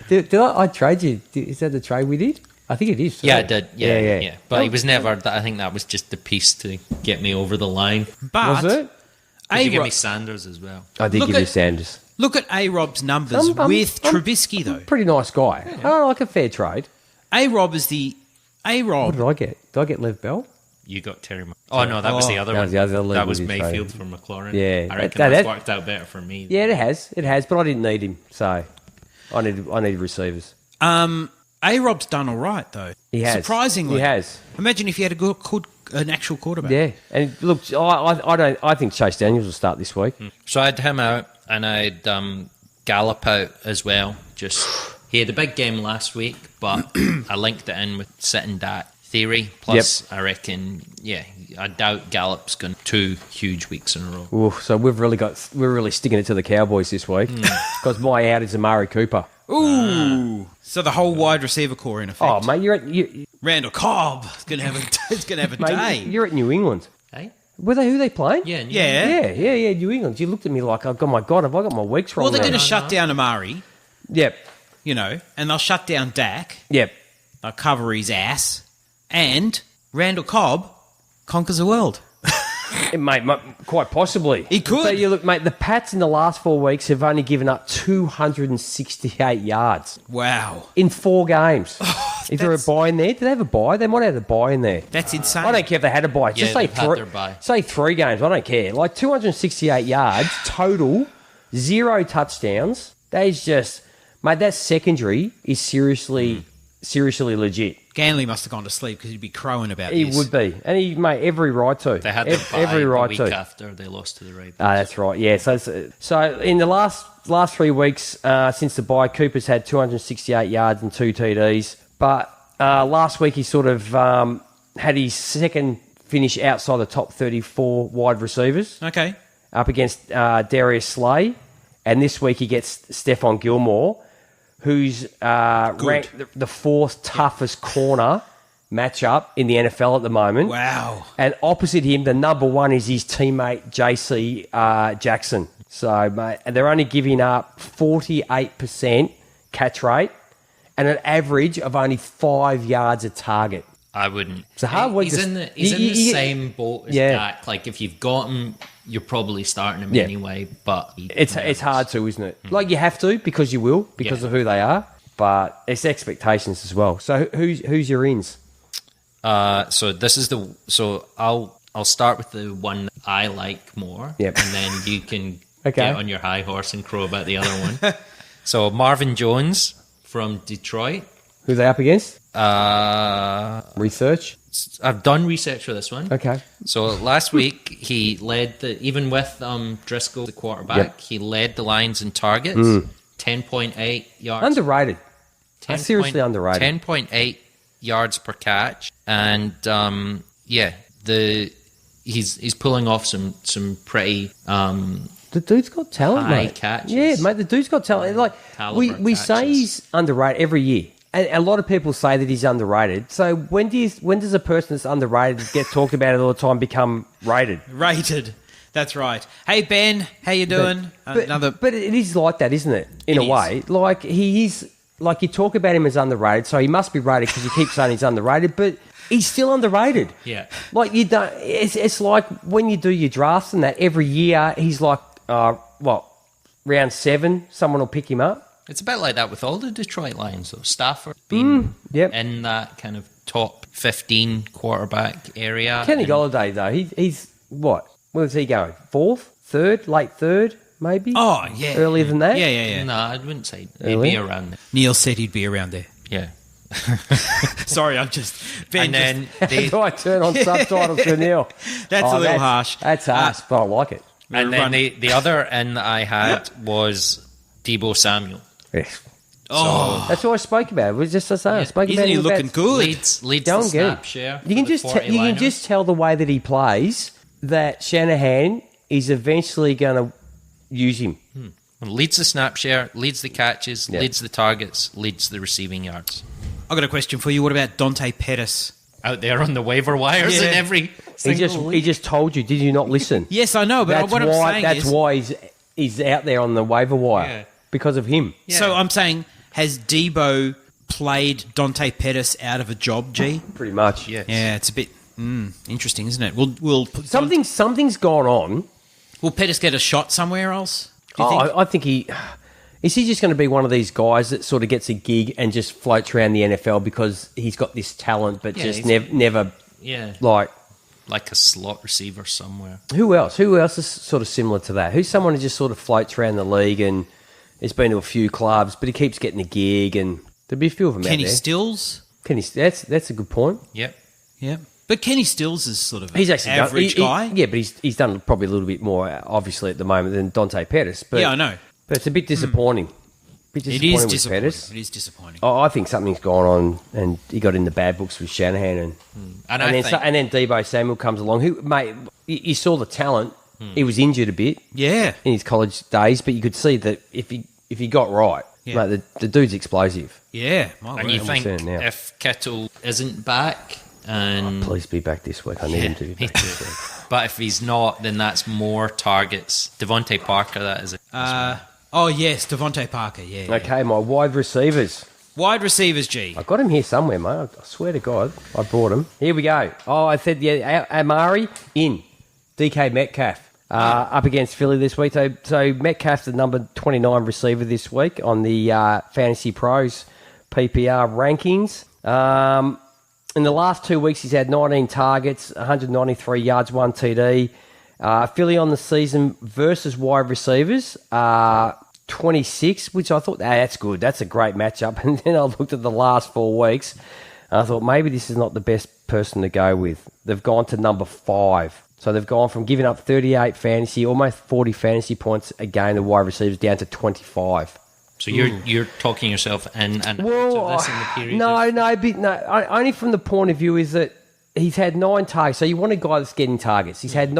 did I trade you? Is that the trade we did? I think it is. Yeah, I did. Yeah. But Oh. he was never. I think that was just the piece to get me over the line. But Was it? Did you give me Sanders as well? I did give you Sanders. Look at A-Rob's numbers with Trubisky, though. Pretty nice guy. I don't like a fair trade. A-Rob is the... A-Rob... What did I get? Did I get Lev Bell? You got Terry. Oh no, that was the other that one. was the other that was league we Mayfield traded. for McLaurin. Yeah, I reckon that- that's worked out better for me. Yeah, it has, but I didn't need him, so I need receivers. A-Rob's done all right, though. He has. Surprisingly. He has. Imagine if he had an actual quarterback. Yeah, and look, I think Chase Daniels will start this week. So I had him out, and I had Gallup out as well. He had a big game last week, but I linked it in with sitting Dak theory. Plus, I reckon, I doubt Gallup's going 2 huge weeks in a row. Oof, so we're really sticking it to the Cowboys this week because my out is Amari Cooper. Ooh. So the whole wide receiver core, in effect. Oh, mate, Randall Cobb is going to have a mate, day. you're at New England. Hey? Who they playing? Yeah. Yeah, New England. You looked at me like, oh my God, have I got my weeks wrong? Well, they're now? going to shut down Amari, Yep. and they'll shut down Dak. Yep. They'll cover his ass. And Randall Cobb conquers the world. Mate, quite possibly. He could. But you look, mate, the Pats in the last 4 weeks have only given up 268 yards Wow. in 4 games. Is there a buy in there? Do they have a buy? They might have a buy in there. That's insane. I don't care if they had a buy. Just say they've had their bye. Say 3 games. I don't care. Like 268 yards total, 0 touchdowns. That is just, mate. That secondary is seriously legit. Ganley must have gone to sleep because he'd be crowing about He this. would be, and he made every right to. They had their bye every right the week to. after they lost to the Ravens. That's right. Yeah. So in the last 3 weeks since the bye, Cooper's had 268 yards and 2 TDs. But last week he sort of had his second finish outside the top 34 wide receivers. Okay. Up against Darius Slay, and this week he gets Stephon Gilmore, who's ranked the 4th toughest corner matchup in the NFL at the moment. Wow. And opposite him, the number 1 is his teammate J.C. Jackson. So, mate, they're only giving up 48% catch rate and an average of only 5 yards a target. I wouldn't. It's a hard week. He's in the same boat as Yeah. Dak. Like, if you've got him, you're probably starting him anyway. But It's hard to, isn't it? Like, you have to because you will, because of who they are. But it's expectations as well. So who's your ins? So this is I'll start with the one that I like more. Yep. And then you can Okay. get on your high horse and crow about the other one. So Marvin Jones from Detroit. Who they up against? Research? I've done research for this one. Okay. So last week he led even with Driscoll, the quarterback, he led the Lions in targets, 10.8 yards. Underrated. Seriously underrated. 10.8 yards per catch, and he's pulling off some pretty the dude's got talent, high mate. catches. Yeah, mate, the dude's got talent. Like we say he's underrated every year. And a lot of people say that he's underrated. So when does a person that's underrated get talked about it all the time become rated? Rated. That's right. Hey, Ben, how you doing? But it is like that, isn't it? In a way. Like, he is... Like, you talk about him as underrated, so he must be rated because you keep saying he's underrated, but he's still underrated. Yeah. Like, you don't... It's like when you do your drafts and that, every year he's like, round 7, someone will pick him up. It's a bit like that with all the Detroit Lions, though. Stafford being in that kind of top 15 quarterback area. Kenny Golladay, though, he's what? Where's he going? 4th? 3rd? Late 3rd, maybe? Oh, yeah. Earlier than that? Yeah. No, I wouldn't say he'd be around there. Neil said he'd be around there. Yeah. Sorry, I'm just... Ben, and then do I turn on subtitles to Neil? That's a little harsh. That's harsh, but I like it. And then the other in that I had was Deebo Samuel. Yes. Oh, That's what I spoke about. It was just as I spoke about isn't he him looking about- good? Leads Don't the get snap it. share. You can just tell the way that he plays that Shanahan is eventually going to use him. Leads the snap share, leads the catches, leads the targets, leads the receiving yards. I've got a question for you. What about Dante Pettis? Out there on the waiver wires in every single He just told you. Did you not listen? Yes, I know, but what I'm saying that's is... why he's out there on the waiver wire. Yeah. Because of him. Yeah. So I'm saying, has Debo played Dante Pettis out of a job, G? Pretty much. Yes. Yeah, it's a bit interesting, isn't it? We'll put Something's gone on. Will Pettis get a shot somewhere else? Do you think? I think is he just going to be one of these guys that sort of gets a gig and just floats around the NFL because he's got this talent, but just never like a slot receiver somewhere. Who else? Who else is sort of similar to that? Who's someone who just sort of floats around the league and has been to a few clubs, but he keeps getting a gig, and there'll be a few of them Kenny out there. Stills? That's a good point. Yep. Yeah. But Kenny Stills is sort of He's an actually average guy. Yeah, but he's done probably a little bit more, obviously, at the moment than Dante Pettis. But, Yeah, I know. But it's a bit disappointing. It is with disappointing. Pettis. It is disappointing. I think something's gone on, and he got in the bad books with Shanahan, and then Deebo Samuel comes along. Who, mate, you saw the talent. He was injured a bit, Yeah. in his college days, but you could see that if he got right, mate, the dude's explosive. Yeah. My And word. you think seeing now. if Kittle isn't back, and Please be back this week. I need him to be back this week. but if he's not, then that's more targets. Devontae Parker, that is. Oh, yes, Devontae Parker. Yeah. Okay, my wide receivers. Wide receivers, G. I got him here somewhere, mate. I swear to God, I brought him. Here we go. Oh, I said, Amari in. DK Metcalf. Up against Philly this week. So Metcalf's the number 29 receiver this week on the Fantasy Pros PPR rankings. In the last 2 weeks, he's had 19 targets, 193 yards, 1 TD. Philly on the season versus wide receivers, 26, which I thought, that's good. That's a great matchup. And then I looked at the last 4 weeks, and I thought maybe this is not the best person to go with. They've gone to number 5. So they've gone from giving up 38 fantasy, almost 40 fantasy points a game to wide receivers down to 25. So you're talking yourself and this in the period. Only from the point of view is that he's had 9 targets. So you want a guy that's getting targets. He's had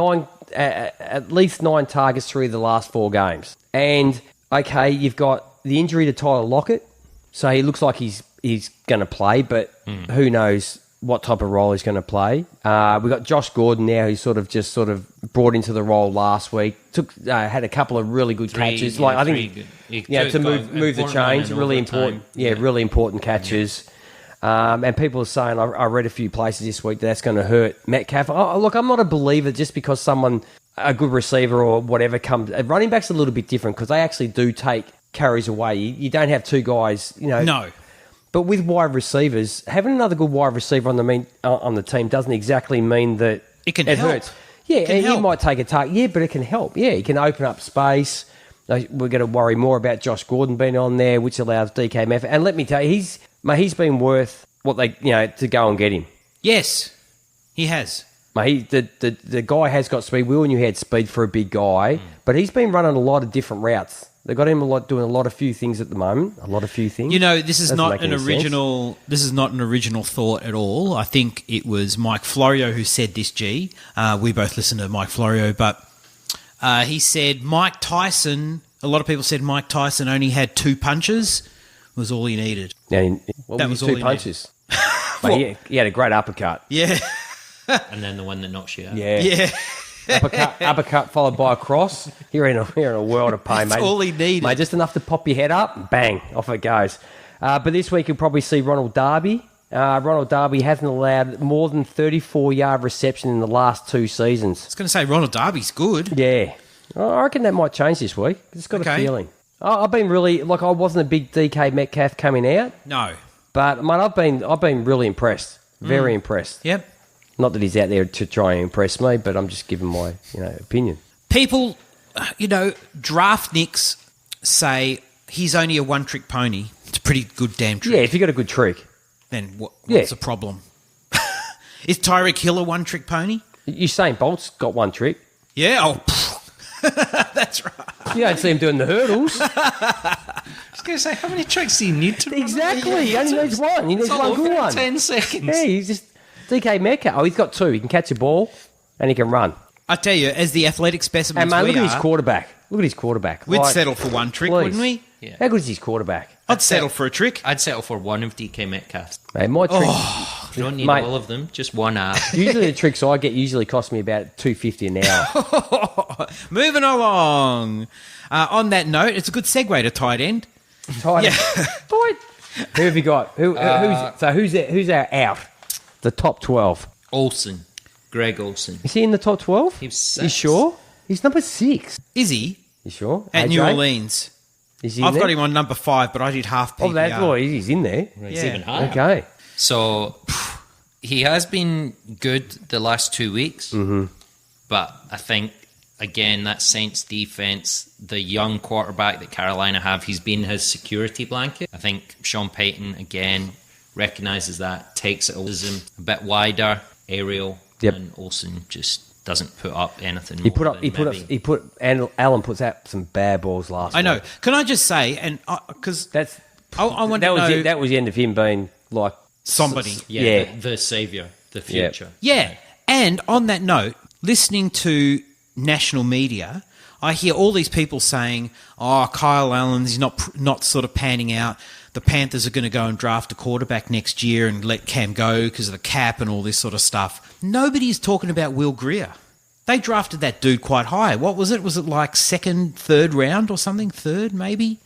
at least 9 targets through the last 4 games. And okay, you've got the injury to Tyler Lockett, so he looks like he's going to play, but who knows what type of role he's going to play. We've got Josh Gordon now, who's sort of brought into the role last week. Had a couple of really good catches. I think to move the chains, really important. Really important catches. And people are saying, I read a few places this week that's going to hurt Metcalf. Look, I'm not a believer just because a good receiver or whatever comes. Running back's a little bit different because they actually do take carries away. You don't have 2 guys, No. But with wide receivers, having another good wide receiver on the team doesn't exactly mean that It can it help. hurts. Yeah, and help. you might take a target. Yeah, but it can help. Yeah, it can open up space. We're going to worry more about Josh Gordon being on there, which allows DK Metcalf. And let me tell you, he's been worth what they to go and get him. Yes, he has. Mate, the guy has got speed. We all knew he had speed for a big guy, but he's been running a lot of different routes. They've got him doing a lot of few things at the moment. A lot of few things. This is not an original. This is not an original thought at all. I think it was Mike Florio who said this. We both listen to Mike Florio, but he said Mike Tyson. A lot of people said Mike Tyson only had 2 punches. Was all he needed. That was 2 punches. Mate, he had a great uppercut. Yeah. And then the one that knocks you out. Yeah. uppercut followed by a cross. You're in a world of pain, mate. That's all he needed. Mate, just enough to pop your head up, and bang, off it goes. But this week you'll probably see Ronald Darby. Ronald Darby hasn't allowed more than 34-yard reception in the last 2 seasons. I was going to say Ronald Darby's good. Yeah. I reckon that might change this week. It's got a feeling. I've been really... I wasn't a big DK Metcalf coming out. No. But, mate, I've been really impressed. Very impressed. Yep. Not that he's out there to try and impress me, but I'm just giving my opinion. People, draft nicks say he's only a one-trick pony. It's a pretty good damn trick. Yeah, if you got a good trick. Then what's the problem? Is Tyreek Hill a one-trick pony? Usain Bolt's got one trick. Yeah, that's right. You don't see him doing the hurdles. I was going to say, how many tricks do you need to run? Exactly. He only needs one. He needs one good one. 10 seconds. Yeah, he's just... DK Metcalf. Oh, he's got 2. He can catch a ball and he can run. I tell you, as the athletic specimens And mate, look at his quarterback. Look at his quarterback. We'd settle for one trick, please. wouldn't we? Yeah. How good is his quarterback? I'd settle for a trick. I'd settle for one of DK Metcalf's. Mate, my trick... You don't need Mate. all of them, just one app. Usually the tricks I get usually cost me about $2.50 an hour. Moving along. On that note, it's a good segue to tight end. Tight end. Boy. Who have you got? Who's our out? The top 12. Olsen. Greg Olsen. Is he in the top 12? He was 6. You sure? He's number 6. Is he? You sure? At AJ? New Orleans. Is he I've in got there? him on number 5, but I did half PPR. Oh, that's why he's in there. It's Yeah. even higher. Okay. So he has been good the last 2 weeks, but I think, again, that Saints defense, the young quarterback that Carolina have, he's been his security blanket. I think Sean Payton, again, recognizes that, takes it a bit wider, aerial, and Olsen just doesn't put up anything. Allen puts out some bad balls last week. I know. Can I just say, and because I want to know... That was the end of him being like... Somebody. The savior, the future. Yeah. And on that note, listening to national media, I hear all these people saying, Kyle Allen's not sort of panning out. The Panthers are going to go and draft a quarterback next year and let Cam go because of the cap and all this sort of stuff. Nobody's talking about Will Grier. They drafted that dude quite high. What was it? Was it like 2nd, 3rd round or something? 3rd, maybe?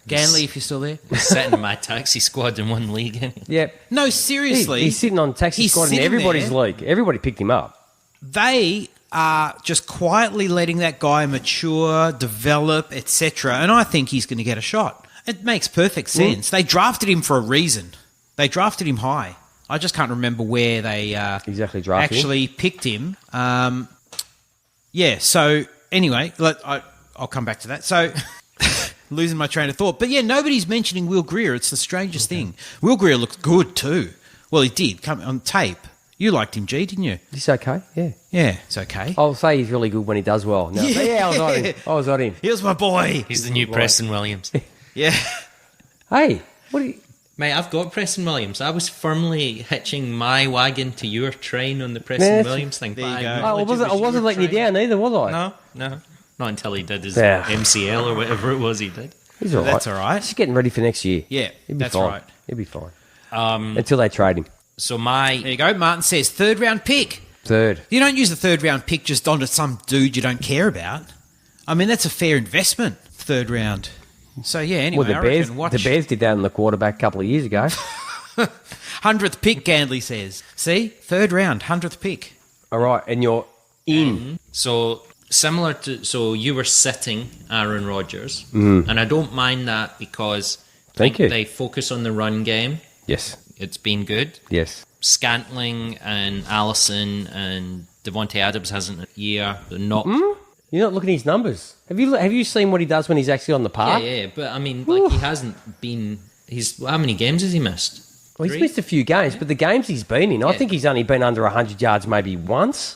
Ganley, if you're still there. He's sitting in my taxi squad in one league. Yep. No, seriously. He's sitting on taxi squad in everybody's league. Everybody picked him up. They are just quietly letting that guy mature, develop, etc. And I think he's going to get a shot. It makes perfect sense. They drafted him for a reason. They drafted him high. I just can't remember where they exactly drafted actually picked him. So anyway, I'll come back to that. So... Losing my train of thought. But yeah, nobody's mentioning Will Grier. It's the strangest thing. Will Grier looks good too. Well, he did. Come on tape. You liked him, G, didn't you? He's okay, yeah. Yeah, it's okay. I'll say he's really good when he does well. No, I was on him. Here's my boy. He's the new Preston Williams. Yeah. Hey, what are you... Mate, I've got Preston Williams. I was firmly hitching my wagon to your train on the Preston Williams thing. There you go. I wasn't letting you down either, was I? No. Not until he did his MCL or whatever it was he did. He's all right. That's all right. He's getting ready for next year. Yeah, that's fine. right. He'll be fine. Until they trade him. So There you go. Martin says 3rd round pick. 3rd. You don't use the 3rd round pick just onto some dude you don't care about. I mean, that's a fair investment, 3rd round. So, yeah, anyway, Well, the Bears did that in the quarterback a couple of years ago. 100th pick, Gandley says. See? 3rd round, 100th pick. All right, and you're in. So similar to... So you were sitting Aaron Rodgers. And I don't mind that because they focus on the run game. Yes. It's been good. Yes. Scantling and Allison and Devontae Adams hasn't a year. They're not... You're not looking at his numbers. Have you seen what he does when he's actually on the park? Yeah, but I mean, like, he hasn't been... How many games has he missed? Well, he's 3? missed a few games, but the games he's been in, I think he's only been under 100 yards maybe once.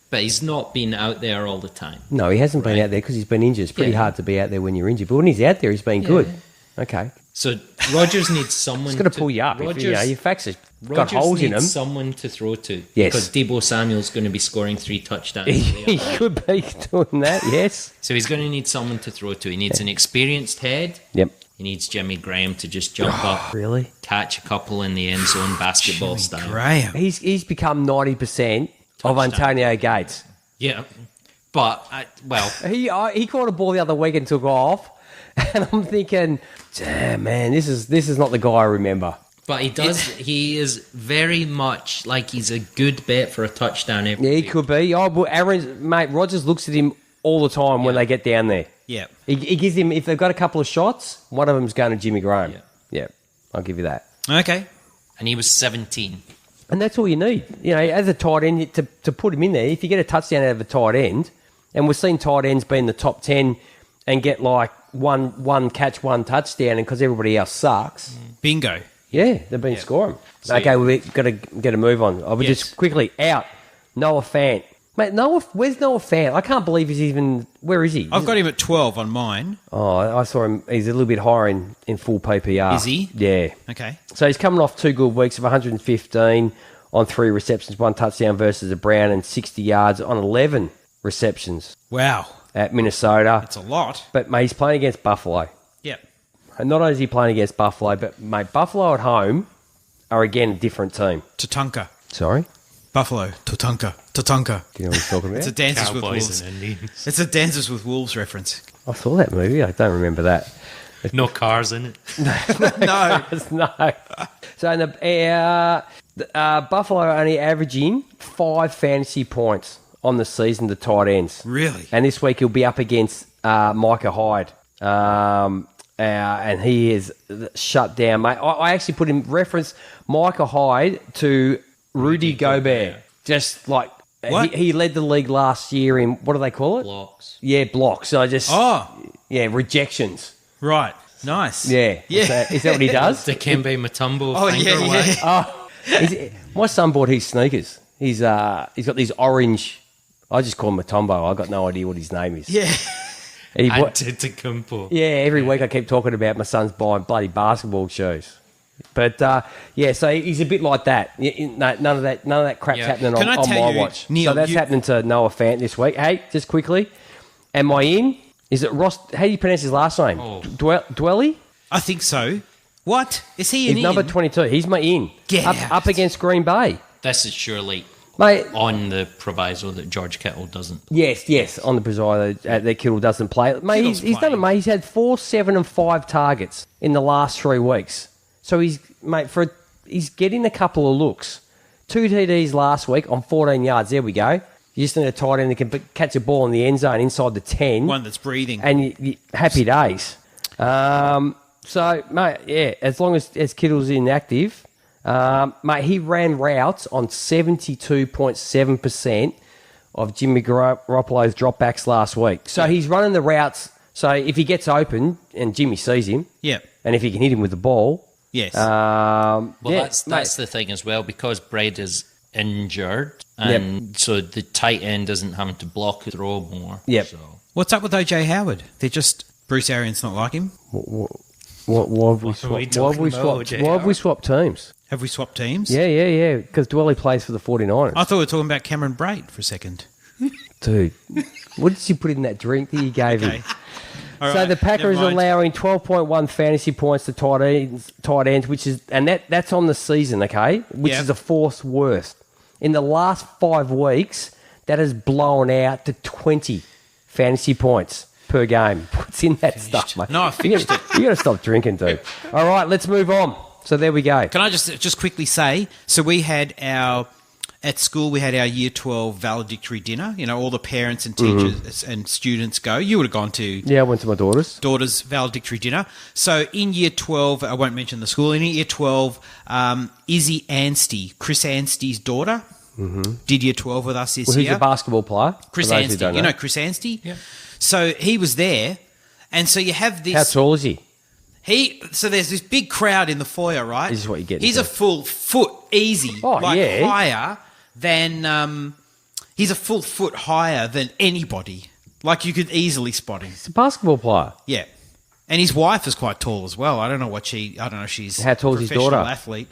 But he's not been out there all the time. No, he hasn't been out there because he's been injured. It's pretty hard to be out there when you're injured. But when he's out there, he's been good. Okay. So Rodgers needs someone. It's got to pull you up. Your facts have got holes in them. Someone to throw to. Yes. Because Deebo Samuel's going to be scoring 3 touchdowns. He could be doing that, yes. So he's going to need someone to throw to. He needs an experienced head. Yep. He needs Jimmy Graham to just jump up, Really? catch a couple in the end zone, basketball style. Graham. He's become 90% of Antonio Gates. Yeah, but He caught a ball the other week and took off, and I'm thinking, damn man, this is not the guy I remember. But he does. He is very much like he's a good bet for a touchdown every Yeah, he week. could be. Oh, but Rodgers looks at him all the time when they get down there. Yeah. He gives him, if they've got a couple of shots, one of them's going to Jimmy Graham. Yeah. I'll give you that. Okay. And he was 17. And that's all you need. You know, as a tight end, to put him in there, if you get a touchdown out of a tight end, and we've seen tight ends be in the top 10 and get like one catch, one touchdown, and because everybody else sucks. Bingo. Yeah, they've been scoring. Okay, we've got to get a move on. I'll just quickly out. Noah Fant. Mate, where's Noah Fant? I can't believe he's even... Where is he? I've got him at 12 on mine. Oh, I saw him. He's a little bit higher in full PPR. Is he? Yeah. Okay. So he's coming off 2 good weeks of 115 on 3 receptions, 1 touchdown versus a Brown, and 60 yards on 11 receptions Wow. at Minnesota. That's a lot. But, mate, he's playing against Buffalo. Yep. And not only is he playing against Buffalo, but, mate, Buffalo at home are, again, a different team. Tatanka. Sorry? Buffalo. Tatanka. Tatanka. Do you know what he's talking about? It's a Dances with Cowboys Wolves. and Indians. It's a Dances with Wolves reference. I saw that movie. I don't remember that. No cars in it. No. No. So in the Buffalo are only averaging 5 fantasy points on the season, the tight ends. Really? And this week he'll be up against Micah Hyde. And he is shut down, mate. I actually put in reference Micah Hyde to Rudy Gobert. Just like What? he led the league last year in, what do they call it? Blocks. Yeah, blocks. So I just... Oh, rejections. right. Nice. Yeah. Yeah. Is that what he does? Dikembe Mutombo. Oh, finger yeah, whack. yeah. My son bought his sneakers. He's got these orange... I just call him Mutombo. I've got no idea what his name is. Yeah. And he bought, Antetokounmpo. yeah, every week I keep talking about my son's buying bloody basketball shoes. But, so he's a bit like that. None of that crap's Yeah. happening Can I on tell my you, watch. Neil, so that's happening to Noah Fant this week. Hey, just quickly, am I in? Is it Ross? How do you pronounce his last name? Oh. Dwelly? I think so. What? Is he He's in? number 22. He's my in. Get out. Up against Green Bay. This is surely Mate, on the proviso that George Kittle doesn't. yes, on the proviso that Kittle doesn't play. Mate, Kittle's he's done it, playing. mate. He's had 4, 7, and 5 targets in the last 3 weeks. So he's getting a couple of looks. 2 TDs last week on 14 yards. There we go. You just need a tight end that can catch a ball in the end zone inside the 10. One that's breathing. And happy days. So, mate, yeah, as long as Kittle's inactive, mate, he ran routes on 72.7% of Jimmy Garoppolo's dropbacks last week. So he's running the routes. So if he gets open and Jimmy sees him, Yep. and if he can hit him with the ball, Yes. Well, yeah, that's mate. the thing as well, because Bread is injured, and so the tight end isn't having to block and throw more. Yep. So. What's up with OJ Howard? They're just Bruce Arians not like him. Why have we swapped? Why have we swapped teams? Have we swapped teams? Yeah. Because Dwelly plays for the 49ers. I thought we were talking about Cameron Braid for a second. Dude, what did you put in that drink that you gave him? Okay. All So right, the Packers never are mind. allowing 12.1 fantasy points to tight ends, which is, and that's on the season, okay, which Yep. is the 4th worst. In the last 5 weeks, that has blown out to 20 fantasy points per game. What's in that stuff, mate? No, I finished it. You got to stop drinking, dude. All right, let's move on. So there we go. Can I just quickly say, so we had at school, we had our Year 12 valedictory dinner. You know, all the parents and teachers and students go. You would have gone to Yeah, I went to my daughter's. valedictory dinner. So in Year 12, I won't mention the school, in Year 12, Izzy Anstey, Chris Anstey's daughter, did Year 12 with us this Well, who's year. a basketball player? Chris for those who Anstey. don't You know Chris Anstey? Yeah. So he was there. And so you have this... How tall is he? So there's this big crowd in the foyer, right? This is what you get. He's a full foot easy, higher than he's a full foot higher than anybody. Like you could easily spot him. He's a basketball player. Yeah, and his wife is quite tall as well. I don't know if she's how tall is his daughter? Athlete,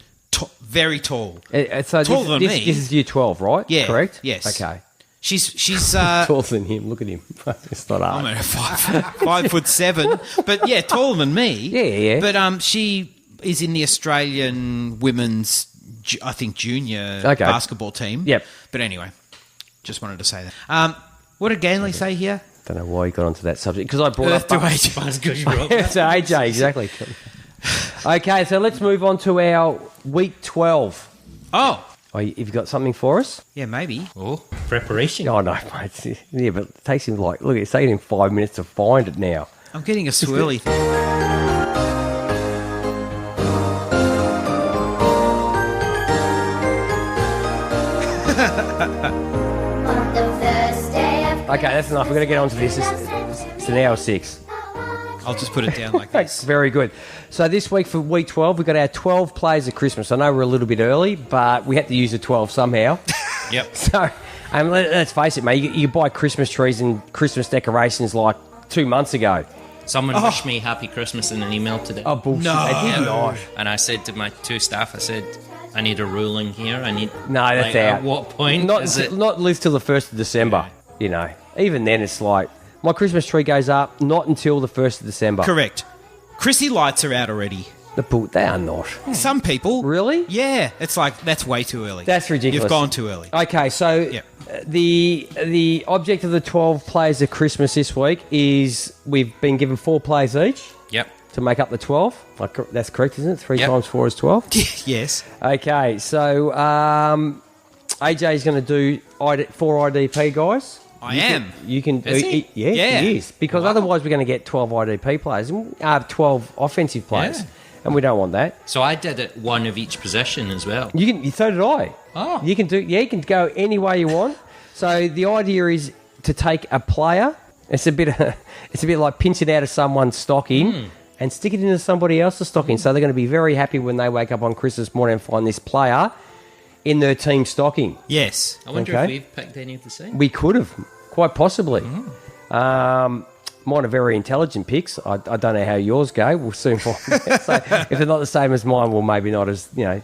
very tall. So taller than me. This is year 12, right? Yeah, correct. Yes. Okay. She's taller than him. Look at him. It's not hard. I'm 5'7", but yeah, taller than me. Yeah. But she is in the Australian women's, I think, junior basketball team. Yep. But anyway, just wanted to say that. What did Ganley say here? Don't know why he got onto that subject because I brought up to AJ. It's AJ, exactly. Okay, so let's move on to our week 12. Oh, have you got something for us? yeah, maybe. Oh, preparation. Oh, no, mate. Yeah, but it takes him it's taking him 5 minutes to find it now. I'm getting a swirly thing. Okay, that's enough. We're going to get on to this. It's an hour 6. I'll just put it down like this. Very good. So this week for week 12, we've got our 12 plays of Christmas. I know we're a little bit early, but we had to use the 12 somehow. Yep. So let's face it, mate. You buy Christmas trees and Christmas decorations like 2 months ago. Someone wished me Happy Christmas in an email today. Oh, bullshit. No. They did not. And I said to my 2 staff, I said, I need a ruling here. No, that's out. At what point is it? Not live till the 1st of December, you know. Even then, it's like, my Christmas tree goes up not until the 1st of December. Correct. Chrissy lights are out already. They are not. Some people. Really? Yeah. It's like, that's way too early. That's ridiculous. You've gone too early. Okay, so Yep. the object of the 12 plays of Christmas this week is we've been given 4 plays each Yep. to make up the 12. That's correct, isn't it? 3 Yep. times 4 is 12. Yes. Okay, so AJ is going to do 4 IDP, guys. I am. You can. Is he? Yeah, he is. Because otherwise we're going to get 12 IDP players, 12 offensive players, Yeah. and we don't want that. So I did it one of each position as well. You can. So did I. Oh. You can do. Yeah, you can go any way you want. So the idea is to take a player. It's a bit like pinching out of someone's stocking and stick it into somebody else's stocking. So they're going to be very happy when they wake up on Christmas morning and find this player in their team stocking. Yes. I wonder Okay. if we've picked any of the same. We could have, quite possibly. Mine are very intelligent picks. I don't know how yours go. We'll soon find out. So if they're not the same as mine, well, maybe not as, you know.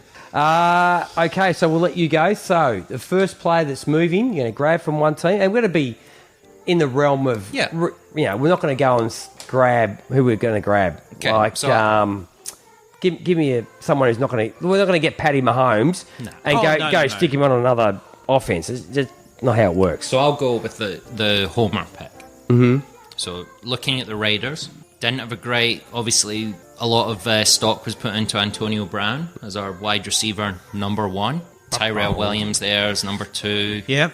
Okay, so we'll let you go. So the first player that's moving, you're going to grab from one team. And we're going to be in the realm of, Yeah. you know, we're not going to go and grab who we're going to grab. Okay, Like, so- give me someone who's not going to, we're not going to get Paddy Mahomes and go stick him on another offense. It's just not how it works. So I'll go with the homer pick. Mm-hmm. So looking at the Raiders, didn't have a great, obviously a lot of stock was put into Antonio Brown as our wide receiver number 1. Tyrell Williams there as number 2. Yep.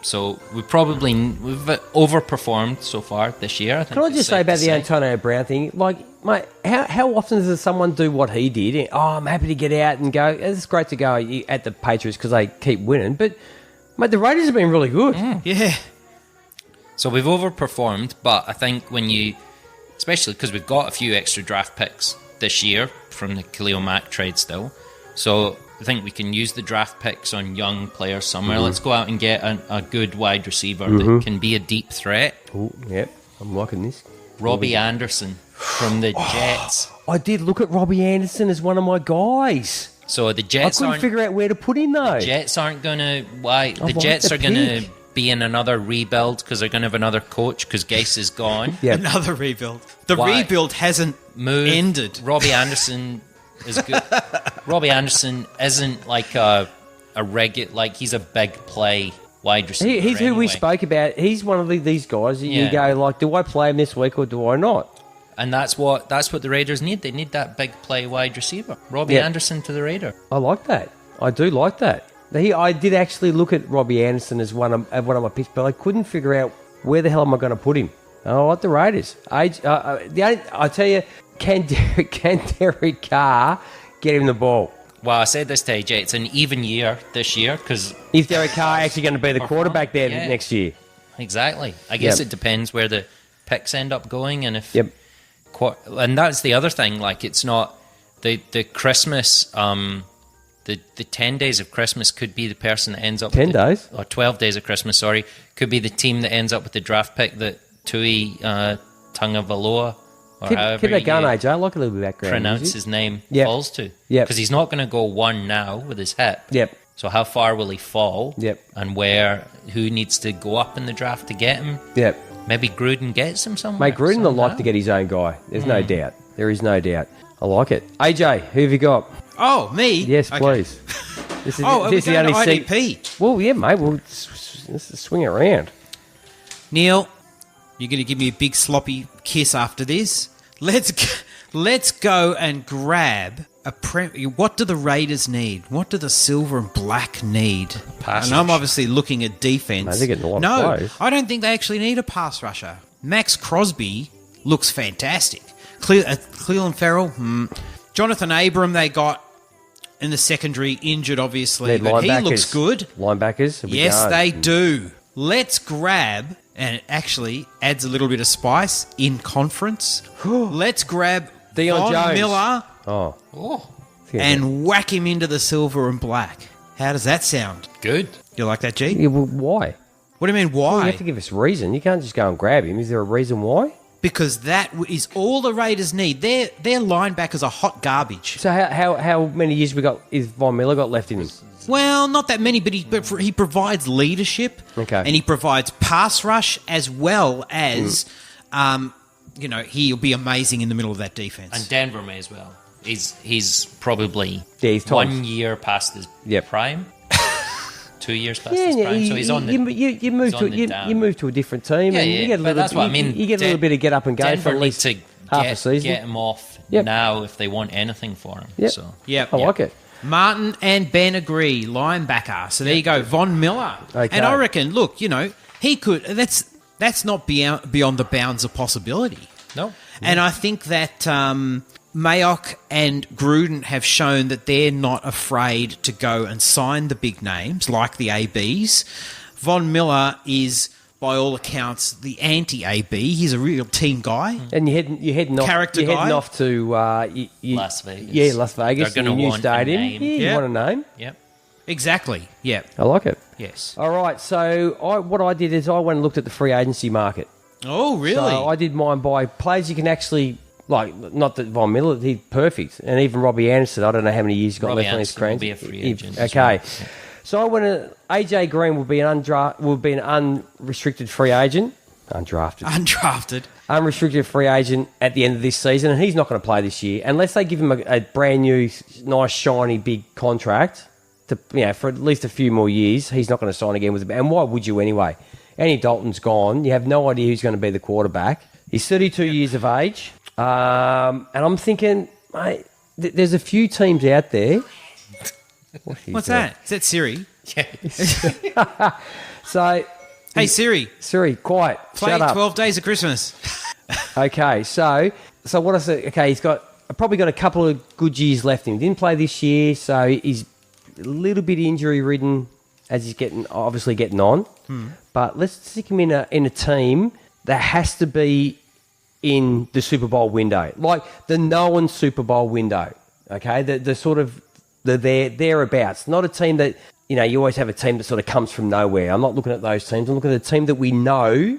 So we've overperformed so far this year. Can I just say about the Antonio Brown thing? Like, mate, how often does someone do what he did? Oh, I'm happy to get out and go. It's great to go at the Patriots because they keep winning. But, mate, the Raiders have been really good. Yeah. So we've overperformed, but I think when you, especially because we've got a few extra draft picks this year from the Khalil Mack trade still, so I think we can use the draft picks on young players somewhere. Let's go out and get a good wide receiver that can be a deep threat. Oh, yep, I'm liking this. Robbie Anderson from the Jets. I did look at Robbie Anderson as one of my guys. So the I Jets couldn't figure out where to put him, though. Jets aren't going to... Why? The like Jets the are going to pick. be in another rebuild because they're going to have another coach because Gase is gone. Yeah. Another rebuild. The Why? rebuild hasn't ended. Robbie Anderson is good. Robbie Anderson isn't like a regular... Like, he's a big play wide receiver He's who we anyway. spoke about. He's one of these guys that you Yeah. go, like, do I play him this week or do I not? And that's what the Raiders need. They need that big play wide receiver. Robbie Yeah. Anderson to the Raider. I like that. I do like that. I did actually look at Robbie Anderson as one of my picks, but I couldn't figure out where the hell am I going to put him. I like the Raiders. I tell you, can Derek Carr get him the ball? Well, I said this to AJ. It's an even year this year because... Is Derek Carr actually going to be the quarterback there Yeah. next year? Exactly. I guess Yep. it depends where the picks end up going and if... Yep. and that's the other thing. Like, it's not the Christmas. The 10 days of Christmas could be the person that ends up 10 with days? or 12 days of Christmas, sorry, could be the team that ends up with the draft pick that Tui Tungavaloa, or Keep however that going, you AJ. I like a little bit of background. pronounce music. his name, Yep. falls to. Yep. Because he's not going to go 1 now with his hip. Yep. So how far will he fall? Yep. And who needs to go up in the draft to get him? Yep. Maybe Gruden gets him somewhere. Mate, Gruden will like somehow. to get his own guy. There's no doubt. There is no doubt. I like it. AJ, who have you got? Oh, me? Yes, Okay. please. This is, Are we this is the going to only IDP? Well, yeah, mate. We'll swing it around. Neil, you're going to give me a big sloppy kiss after this. Let's go and grab what do the Raiders need? What do the silver and black need? Pass and I'm rush. obviously looking at defense. Mate, they're getting a lot of no, players. I don't think they actually need a pass rusher. Max Crosby looks fantastic. Cleveland Farrell, Jonathan Abram they got in the secondary, injured obviously, Need but he linebackers. looks good. Linebackers. Have we Yes, got? they do. Let's grab, and it actually adds a little bit of spice in conference. Let's grab Deion Von Jones. Miller Oh. Oh, and whack him into the silver and black. How does that sound? good. You like that, G? Yeah, well, why? What do you mean, Well, why? you have to give us a reason. You can't just go and grab him. Is there a reason why? Because that is all the Raiders need. Their linebackers are hot garbage. So how many years is Von Miller got left in him? Well, not that many, but he provides leadership. Okay. And he provides pass rush as well as, he'll be amazing in the middle of that defense. And Denver may as well. He's probably Yeah, he's 1 times. year past his Yep. prime. 2 years past his prime. So he's on the. you move he's to on the down. you move to a different team, Yeah, and yeah, you get a but little. that's what I mean. You get a little bit of get up and go Denver for at needs least to half a season. get him off Yep. now if they want anything for him. Yep. So Yep. I like it. Martin and Ben agree, linebacker. So there you go, Von Miller. Okay. And I reckon, look, he could. That's not beyond the bounds of possibility. no. And I think that Mayock and Gruden have shown that they're not afraid to go and sign the big names like the ABs. Von Miller is, by all accounts, the anti-AB. He's a real team guy. And you're heading off. Character you're heading guy? off to Las Vegas. Yeah, Las Vegas. They're the gonna new want a stadium. name. Yeah, you Yeah. want a name. Yep. Exactly. Yeah. I like it. Yes. All right. So what I did is I went and looked at the free agency market. Oh, really? So I did mine by players you can actually. Like, not that Von Miller, he's perfect. And even Robbie Anderson, I don't know how many years he's got Robbie left on his Anderson will crans. be a free agent as Okay. well. So I went AJ Green will be an unrestricted free agent. Undrafted. Unrestricted free agent at the end of this season, and he's not going to play this year unless they give him a brand new, nice, shiny, big contract for at least a few more years. He's not going to sign again with. And why would you anyway? Andy Dalton's gone. You have no idea who's going to be the quarterback. He's 32 years of age, and I'm thinking, mate, there's a few teams out there. What's that? Is that Siri? So, Hey, Siri, Siri, quiet. play Shut up. 12 Days of Christmas. Okay, so what I said? Okay, he's probably got a couple of good years left in him. Didn't play this year, so he's a little bit injury ridden as he's obviously getting on. But let's stick him in a team that has to be in the Super Bowl window, like the known Super Bowl window. Okay, the sort of thereabouts. Not a team that you always have a team that sort of comes from nowhere. I'm not looking at those teams. I'm looking at a team that we know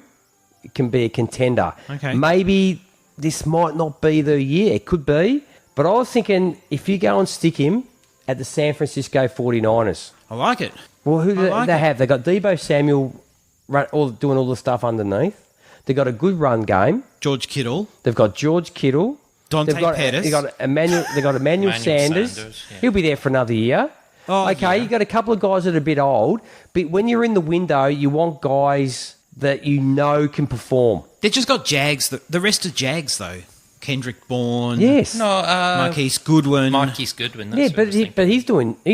can be a contender. Okay. Maybe this might not be the year. It could be. But I was thinking if you go and stick him at the San Francisco 49ers. I like it. Well, who do I like they it. have? They got Deebo Samuel doing all the stuff underneath. They got a good run game. George Kittle. They've got George Kittle. Dante They've got Pettis. They got Emmanuel Emmanuel Sanders. yeah. He'll be there for another year. Oh, okay, yeah. you got a couple of guys that are a bit old, but when you're in the window, you want guys that can perform. They just got Jags. The rest are Jags, though. Kendrick Bourne. Yes. No, Marquise Goodwin. Marquise Goodwin. That's Yeah, what I was thinking. but he's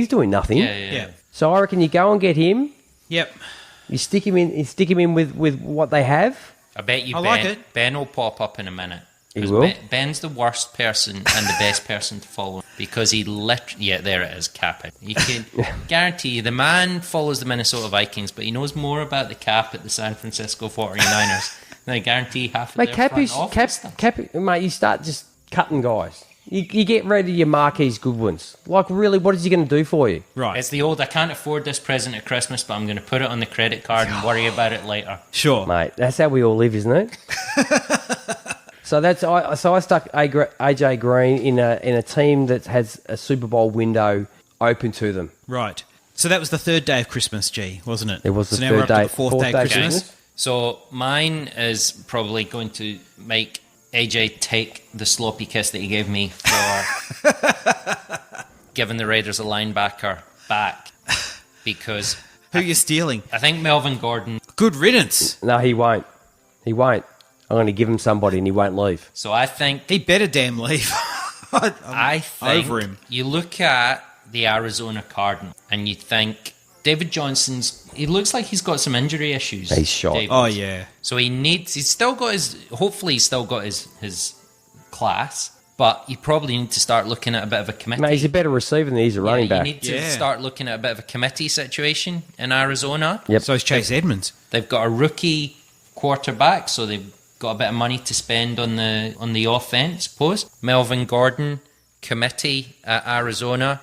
doing nothing. Yeah. Yeah. So I reckon you go and get him. Yep. You stick him in with what they have. I bet you I Ben, like it. Ben will pop up in a minute. He 'Cause will? Ben's the worst person and the best person to follow because he literally... Yeah, there it is, cap it. You can guarantee you the man follows the Minnesota Vikings, but he knows more about the cap at the San Francisco 49ers They guarantee half of Mate, their front office stuff. mate, you start just cutting guys. You get rid of your marquees good ones. Like, really, what is he going to do for you? Right. It's the old, I can't afford this present at Christmas, but I'm going to put it on the credit card and worry about it later. Sure. Mate, that's how we all live, isn't it? So I stuck AJ Green in a team that has a Super Bowl window open to them. Right. So that was the third day of Christmas, G, wasn't it? It was the so now third we're up to day. the fourth day of Christmas. So mine is probably going to make AJ take the sloppy kiss that he gave me for giving the Raiders a linebacker back, because Who you stealing? I think Melvin Gordon. Good riddance. No, he won't. He won't. I'm going to give him somebody and he won't leave. So I think He better damn leave. I think over him. You look at the Arizona Cardinals and you think David Johnson's. He looks like he's got some injury issues. He's shot. David. Oh, yeah. So he's still got his. Hopefully, he's still got his class. But you probably need to start looking at a bit of a committee. Mate, he's a better receiver than he's a running back. You need to start looking at a bit of a committee situation in Arizona. Yep. So is Chase Edmonds. They've got a rookie quarterback, so they've got a bit of money to spend on the offense post. Melvin Gordon, committee at Arizona,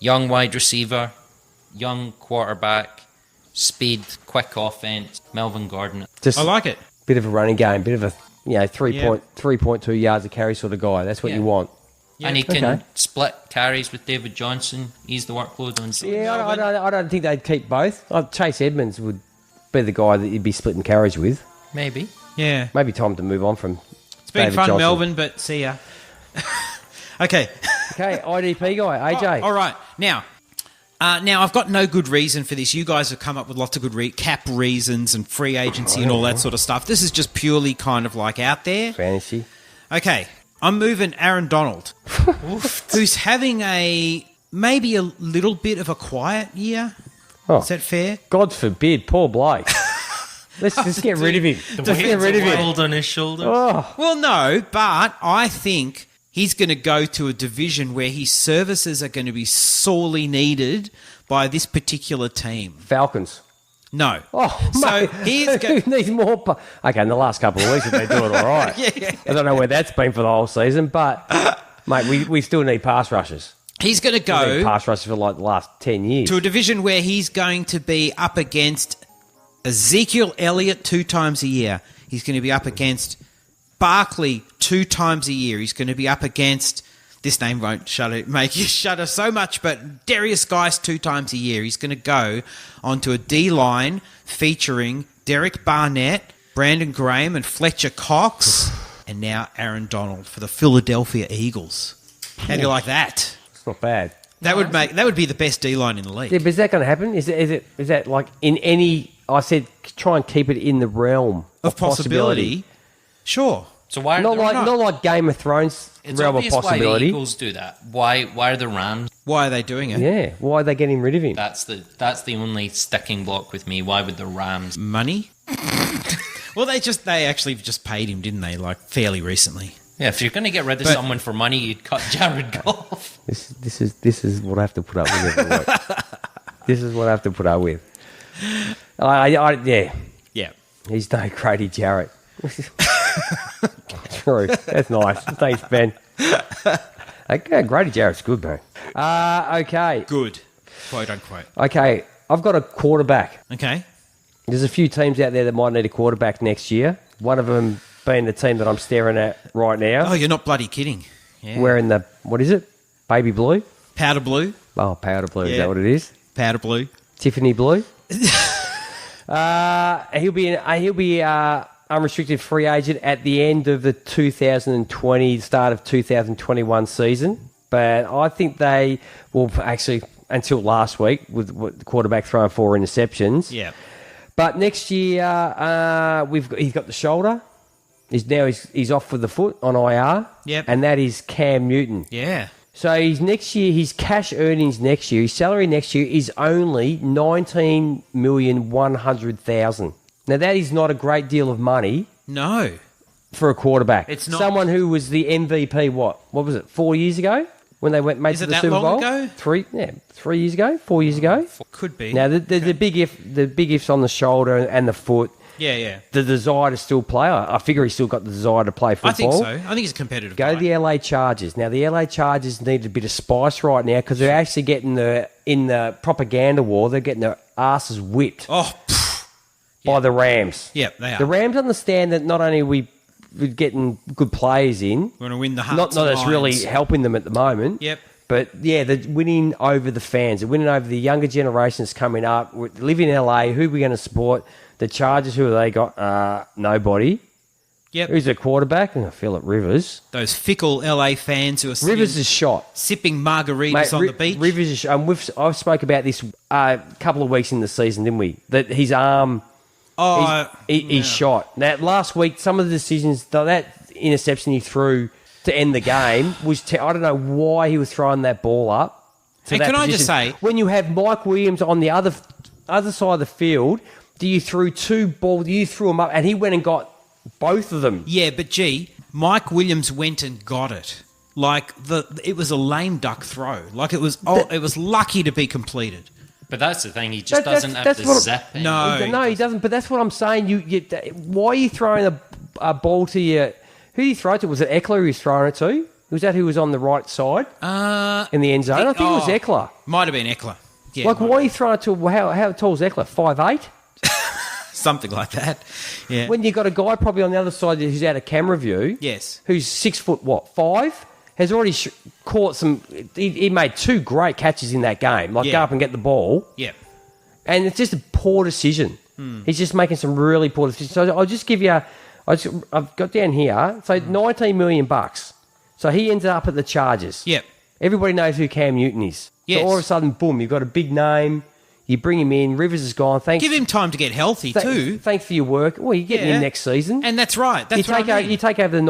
young wide receiver, young quarterback, speed, quick offense. Melvin Gordon. Just I like it. bit of a running game, bit of a 3.2 yards a carry sort of guy. That's what you want. And he can Okay. split carries with David Johnson, ease the workload on. Yeah, I don't think they'd keep both. Chase Edmonds would be the guy that you'd be splitting carries with. Maybe. Yeah. Maybe time to move on from It's been David fun, Johnson. Melvin, but see ya. Okay. Okay, IDP guy, AJ. All right. Now I've got no good reason for this. You guys have come up with lots of good cap reasons and free agency and all that sort of stuff. This is just purely kind of like out there. Fantasy. Okay. I'm moving Aaron Donald, who's having maybe a little bit of a quiet year. Oh. Is that fair? God forbid, poor Blake. Let's just get rid of him. Just get rid of him. World on his shoulders. Oh, Well, no, but I think he's going to go to a division where his services are going to be sorely needed by this particular team. Falcons. No. Oh, So mate, he's go- who needs more? Okay, in the last couple of weeks, they've been doing all right. I don't know where that's been for the whole season, but, mate, we still need pass rushers. He's going to We need go pass rushers for like the last 10 years. to a division where he's going to be up against Ezekiel Elliott 2 times a year. He's going to be up against Barkley 2 times a year. He's going to be up against, this name won't make you shudder so much, but Darius Geist 2 times a year. He's going to go onto a D-line featuring Derek Barnett, Brandon Graham and Fletcher Cox, and now Aaron Donald for the Philadelphia Eagles. How do you like that? It's not bad. That would be the best D-line in the league. Yeah, but is that going to happen? Is that like in any? I said try and keep it in the realm Of possibility. Sure. So why are Not like Game of Thrones it's realm of obvious why the possibility. Eagles do that. Why are the Rams? Why are they doing it? Yeah, why are they getting rid of him? That's the only sticking block with me. Why would the Rams? Money? Well, they actually just paid him, didn't they? Like fairly recently. Yeah, if you're going to get rid of someone for money, you'd cut Jared Goff. This is what I have to put up with every week. This is what I have to put up with. Yeah, Yeah. he's no Grady Jarrett. True, that's nice. Thanks, Ben. Okay, Grady Jarrett's good, man. Okay, Good. Quote unquote. okay. I've got a quarterback. Okay. There's a few teams out there that might need a quarterback next year. One of them being the team that I'm staring at right now. Oh, you're not bloody kidding. Yeah. Wearing the, what is it? Baby blue? Powder blue. Oh, powder blue. Is Yeah. that what it is? Powder blue. Tiffany blue? He'll be unrestricted free agent at the end of the 2020, start of 2021 season. But I think they will actually, until last week, with the quarterback throwing 4 interceptions. Yeah. But next year, he's got the shoulder. He's off with the foot on IR. Yep. And that is Cam Newton. Yeah. So his cash earnings next year, his salary next year is only $19,100,000. Now that is not a great deal of money No. for a quarterback. It's not. Someone who was the MVP. What was it? 4 years ago when they made Is to it the that Super long Bowl. ago? 3 years ago, 4 years ago. Could be. Now the big ifs on the shoulder and the foot. Yeah. the desire to still play. I figure he's still got the desire to play football. I think so. I think he's a competitive Go guy. to the LA Chargers. Now, the LA Chargers need a bit of spice right now because they're actually getting in the propaganda war, they're getting their asses whipped by the Rams. Yeah, they are. The Rams understand that not only we're getting good players in, We're going to win the hearts not and that's really minds. helping them at the moment. Yep. But yeah, they're winning over the fans. They're winning over the younger generations coming up. We live in LA. Who are we going to support? The Chargers. Who have they got? Nobody. Yep. Who's their quarterback? Phillip Rivers. Those fickle LA fans who are Rivers is shot. sipping margaritas on the beach. Rivers is shot. I spoke about this a couple of weeks in the season, didn't we? That his arm. He's shot. Now, last week, some of the decisions, that interception he threw to end the game was. I don't know why he was throwing that ball up. And can I just say, when you have Mike Williams on the other side of the field, you threw two balls, you threw them up, and he went and got both of them. yeah, but gee, Mike Williams went and got it. Like it was a lame duck throw. Like it was lucky to be completed. But that's the thing. He just doesn't have the zip. No, He doesn't. But that's what I'm saying. Why are you throwing a ball to your? Who did you throw it to? Was it Eckler who was throwing it to? Was that who was on the right side in the end zone? I think it was Eckler. Might have been Eckler. Yeah, Like, why are you throwing it to? How tall is Eckler? 5'8"? something like that. Yeah. When you got a guy probably on the other side who's out of camera view, Yes. who's 5'5", has already caught some. He made two great catches in that game. Like, go up and get the ball. Yeah. And it's just a poor decision. He's just making some really poor decisions. So I'll just give you. I've got down here. So $19 million. So he ended up at the Chargers. Yep. Everybody knows who Cam Newton is. Yes. So all of a sudden, boom! You've got a big name. You bring him in. Rivers is gone. Thanks. Give him time to get healthy too. Thanks for your work. Well, you're getting him next season. And that's right. That's you take what I mean. you take over the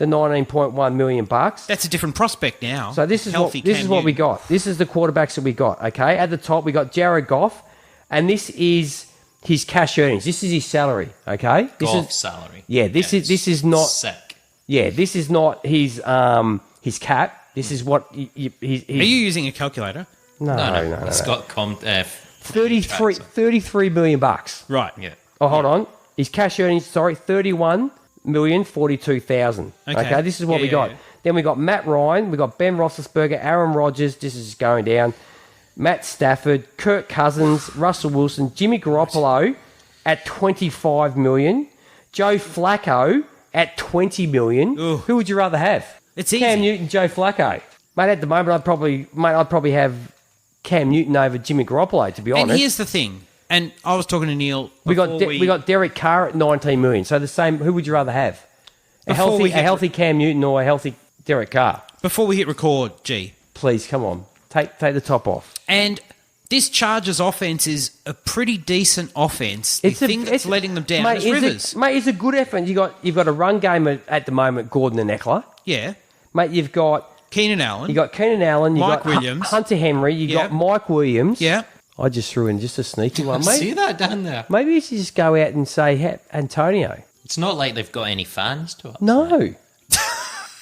$19.1 million. That's a different prospect now. So this is what Healthy this Cam is what we Newton. got. This is the quarterbacks that we got. Okay, at the top we got Jared Goff, and this is his cash earnings. This is his salary. Okay, this Golf is salary. yeah. This is not sick. yeah. This is not his cap. This is what he's. Are you using a calculator? No. It's got 33 million bucks. Right. Yeah. Oh, hold on. His cash earnings, 31,042,000. Okay, this is what we got. Yeah. Then we got Matt Ryan, we got Ben Roethlisberger, Aaron Rodgers. This is going down. Matt Stafford, Kirk Cousins, Russell Wilson, Jimmy Garoppolo at 25 million. Joe Flacco at 20 million. Ooh. Who would you rather have? It's Cam easy. Newton, Joe Flacco. Mate, at the moment, I'd probably have Cam Newton over Jimmy Garoppolo, to be honest. And here's the thing. And I was talking to Neil. We got Derek Carr at 19 million. So the same. Who would you rather have? A healthy Cam Newton or a healthy Derek Carr? Before we hit record, G. Please come on, take the top off. And this Chargers offense is a pretty decent offense. The thing that's letting them down is Rivers. Mate, it's a good effort. You've got a run game at the moment. Gordon and Eckler. Yeah. Mate, you've got Keenan Allen. You got Keenan Allen. You Mike got Williams. Hunter Henry. You got Mike Williams. Yeah. I just threw in just a sneaky one, mate. See that down there? Maybe you should just go out and say Antonio. It's not like they've got any fans to it. No.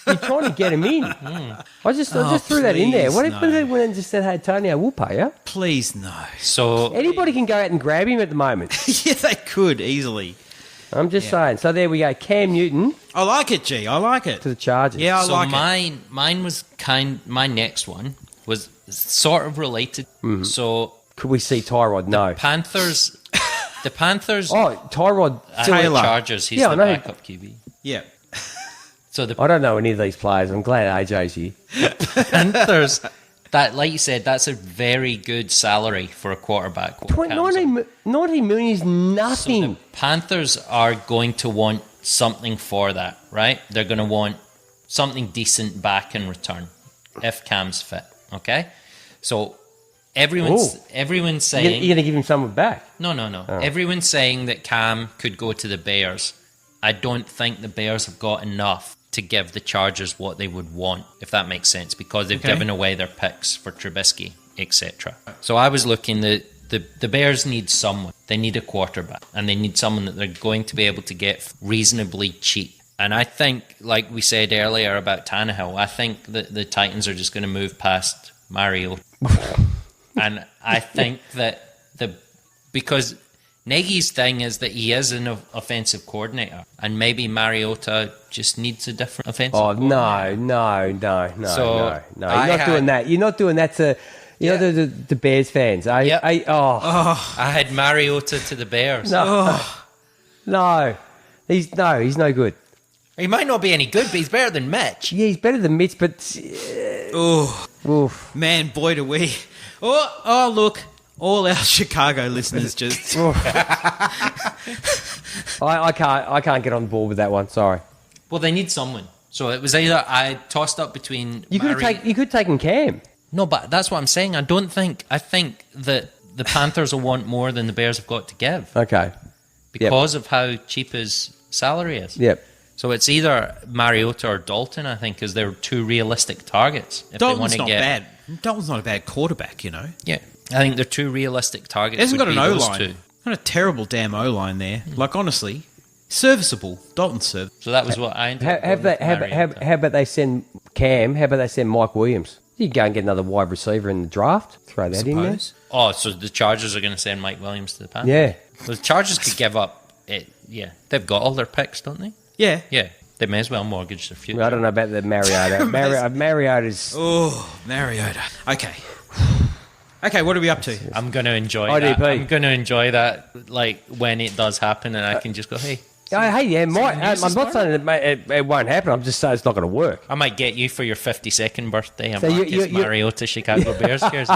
You're trying to get him in. I just threw that in there. What if they went and just said, "Hey, Antonio, we'll pay you"? Please, no. So Anybody can go out and grab him at the moment. Yeah, they could easily. I'm just saying. So there we go. Cam Newton I like it, G. I like it. to the Chargers. Yeah, I so like it. mine was my next one was sort of related. So Could we see Tyrod? No. Panthers, the Panthers. Oh, Tyrod. at Taylor. the Chargers. He's Yeah, I the know. backup QB. Yeah. So the I don't know any of these players. I'm glad AJ's here. Panthers. That, like you said, that's a very good salary for a quarterback. what counts on. 90 million is So nothing. the Panthers are going to want something for that, right? They're going to want something decent back in return if Cam's fit. Okay, so everyone's You're saying going to give him something back. no. Everyone's saying that Cam could go to the Bears. I don't think the Bears have got enough to give the Chargers what they would want, if that makes sense, because they've given away their picks for Trubisky, etc. So I was looking that the Bears need someone. They need a quarterback, and they need someone that they're going to be able to get reasonably cheap. And I think, like we said earlier about Tannehill, I think that the Titans are just going to move past Mario. And I think that because Nagy's thing is that he is an offensive coordinator, and maybe Mariota just needs a different offensive coordinator. No. So, You're not doing that. You're not doing that to the Bears fans. I had Mariota to the Bears. No. He's no good. He might not be any good, but he's better than Mitch. Yeah, he's better than Mitch, but... Oof. Man, boy, do we... Oh, look. All our Chicago listeners just... I can't get on board with that one, sorry. Well, they need someone. So it was either I tossed up between... You could have taken Cam. No, but that's what I'm saying. I think that the Panthers will want more than the Bears have got to give. Okay. Because of how cheap his salary is. Yep. So it's either Mariota or Dalton, I think, because they're two realistic targets. Dalton's not bad. Dalton's not a bad quarterback, you know. Yeah. I think they're two realistic targets. He hasn't got an O-line. Two. Not a terrible damn O-line there. Like, honestly, serviceable. Dalton's serviceable. So that was what I ended How about they send Cam? How about they send Mike Williams? You can go and get another wide receiver in the draft. Throw that in there. Oh, so the Chargers are going to send Mike Williams to the Panthers? Yeah. Well, the Chargers could give up it. Yeah. They've got all their picks, don't they? Yeah. Yeah. They may as well mortgage their future. I don't know about the Mariota. Mariota's... Oh, Mariota. Okay, what are we up to? I'm going to enjoy IDP. that. I'm going to enjoy that, like, when it does happen, and I can just go, hey. I'm not saying it won't happen. I'm just saying it's not going to work. I might get you for your 52nd birthday a Marcus Mariota Chicago Bears jersey.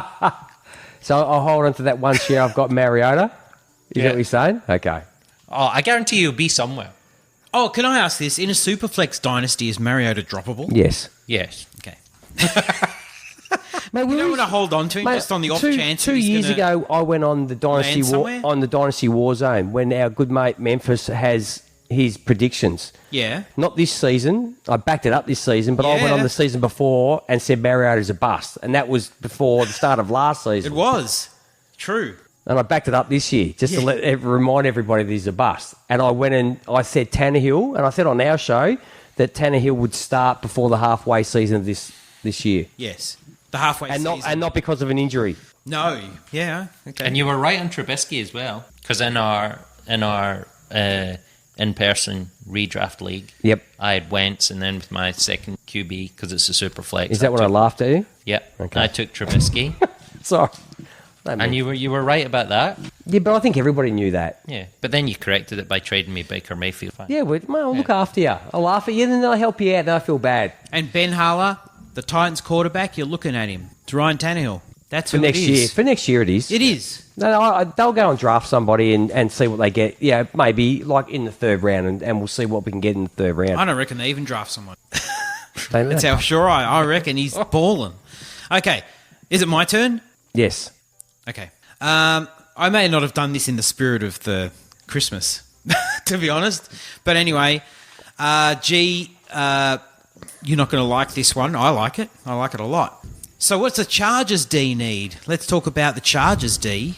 So I'll hold on to that one share I've got Mariota. Is that what you're saying? Okay. Oh, I guarantee you'll be somewhere. Oh, can I ask this? In a Superflex dynasty, is Mariota droppable? Yes. Yes. Okay. Mate, you don't want to hold on to him just on the off chance. 2 years ago, I went on the Dynasty War Zone when our good mate Memphis has his predictions. Yeah. Not this season. I backed it up this season, but I went on the season before and said Mariota's a bust, and that was before the start of last season. It was. True. And I backed it up this year just to remind everybody that he's a bust. And I went and I said Tannehill, and I said on our show that Tannehill would start before the halfway season of this year. Yes. The halfway season. And not because of an injury. No. Yeah. Okay. And you were right on Trubisky as well, because in our in-person redraft league, I had Wentz, and then with my second QB, because it's a super flex. Is that what I laughed at you? Yep. Okay. I took Trubisky. Sorry. And you were right about that. Yeah, but I think everybody knew that. Yeah, but then you corrected it by trading me Baker Mayfield. Yeah, I'll look after you. I'll laugh at you, then I'll help you out, and I feel bad. And Ben Harler, the Titans quarterback, you're looking at him. It's Ryan Tannehill. That's for next year. For next year, it is. It is. No, they'll go and draft somebody and see what they get. Yeah, maybe like in the third round, and we'll see what we can get in the third round. I don't reckon they even draft someone. That's how sure I reckon he's balling. Okay, is it my turn? Yes. Okay. I may not have done this in the spirit of the Christmas, to be honest. But anyway, you're not going to like this one. I like it. I like it a lot. So what's the Chargers D need? Let's talk about the Chargers D.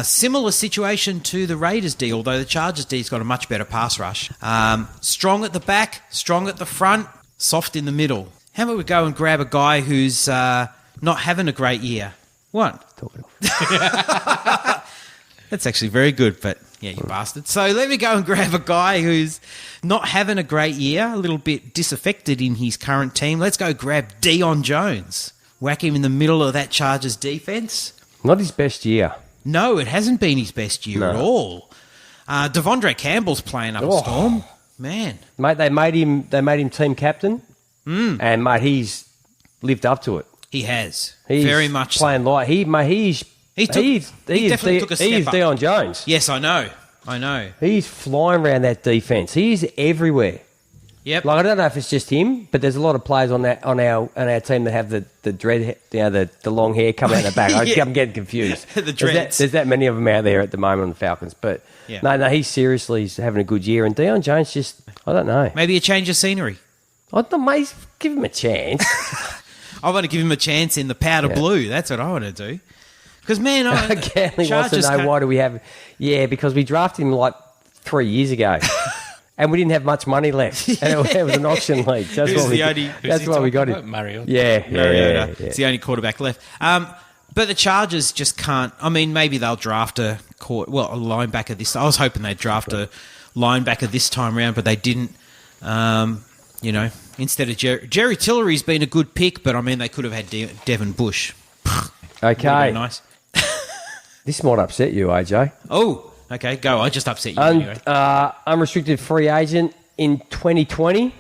Similar situation to the Raiders D, although the Chargers D's got a much better pass rush. Strong at the back, strong at the front, soft in the middle. How about we go and grab a guy who's not having a great year? What? That's actually very good, but yeah, you bastard. So let me go and grab a guy who's not having a great year, a little bit disaffected in his current team. Let's go grab Deion Jones. Whack him in the middle of that Chargers defense. Not his best year. No, it hasn't been his best year at all. Devondre Campbell's playing up a storm. Man. Mate, they made him team captain, and mate, he's lived up to it. He has. He's very much playing so. like he definitely took a step is up. Deion Jones. Yes, I know. He's flying around that defense. He's everywhere. Yep. Like I don't know if it's just him, but there's a lot of players on our team that have the dread, the long hair coming out the back. I'm getting confused. The dreads. There's that many of them out there at the moment on the Falcons, but no, he's seriously having a good year. And Deion Jones just, I don't know. Maybe a change of scenery. I don't know, mate. Give him a chance. I want to give him a chance in the powder blue. That's what I want to do. Because, man, Ganley wants to know why do we have... Yeah, because we drafted him like 3 years ago. And we didn't have much money left. And it was an auction league. That's why we got him. Mario. Yeah. It's the only quarterback left. But the Chargers just can't. I mean, maybe they'll draft a linebacker this. I was hoping they'd draft a linebacker this time around, but they didn't. Instead of Jerry Tillery's been a good pick, but I mean, they could have had Devin Bush. Okay. Nice. This might upset you, AJ. Oh, okay, go. I just upset you anyway. Unrestricted free agent in 2020.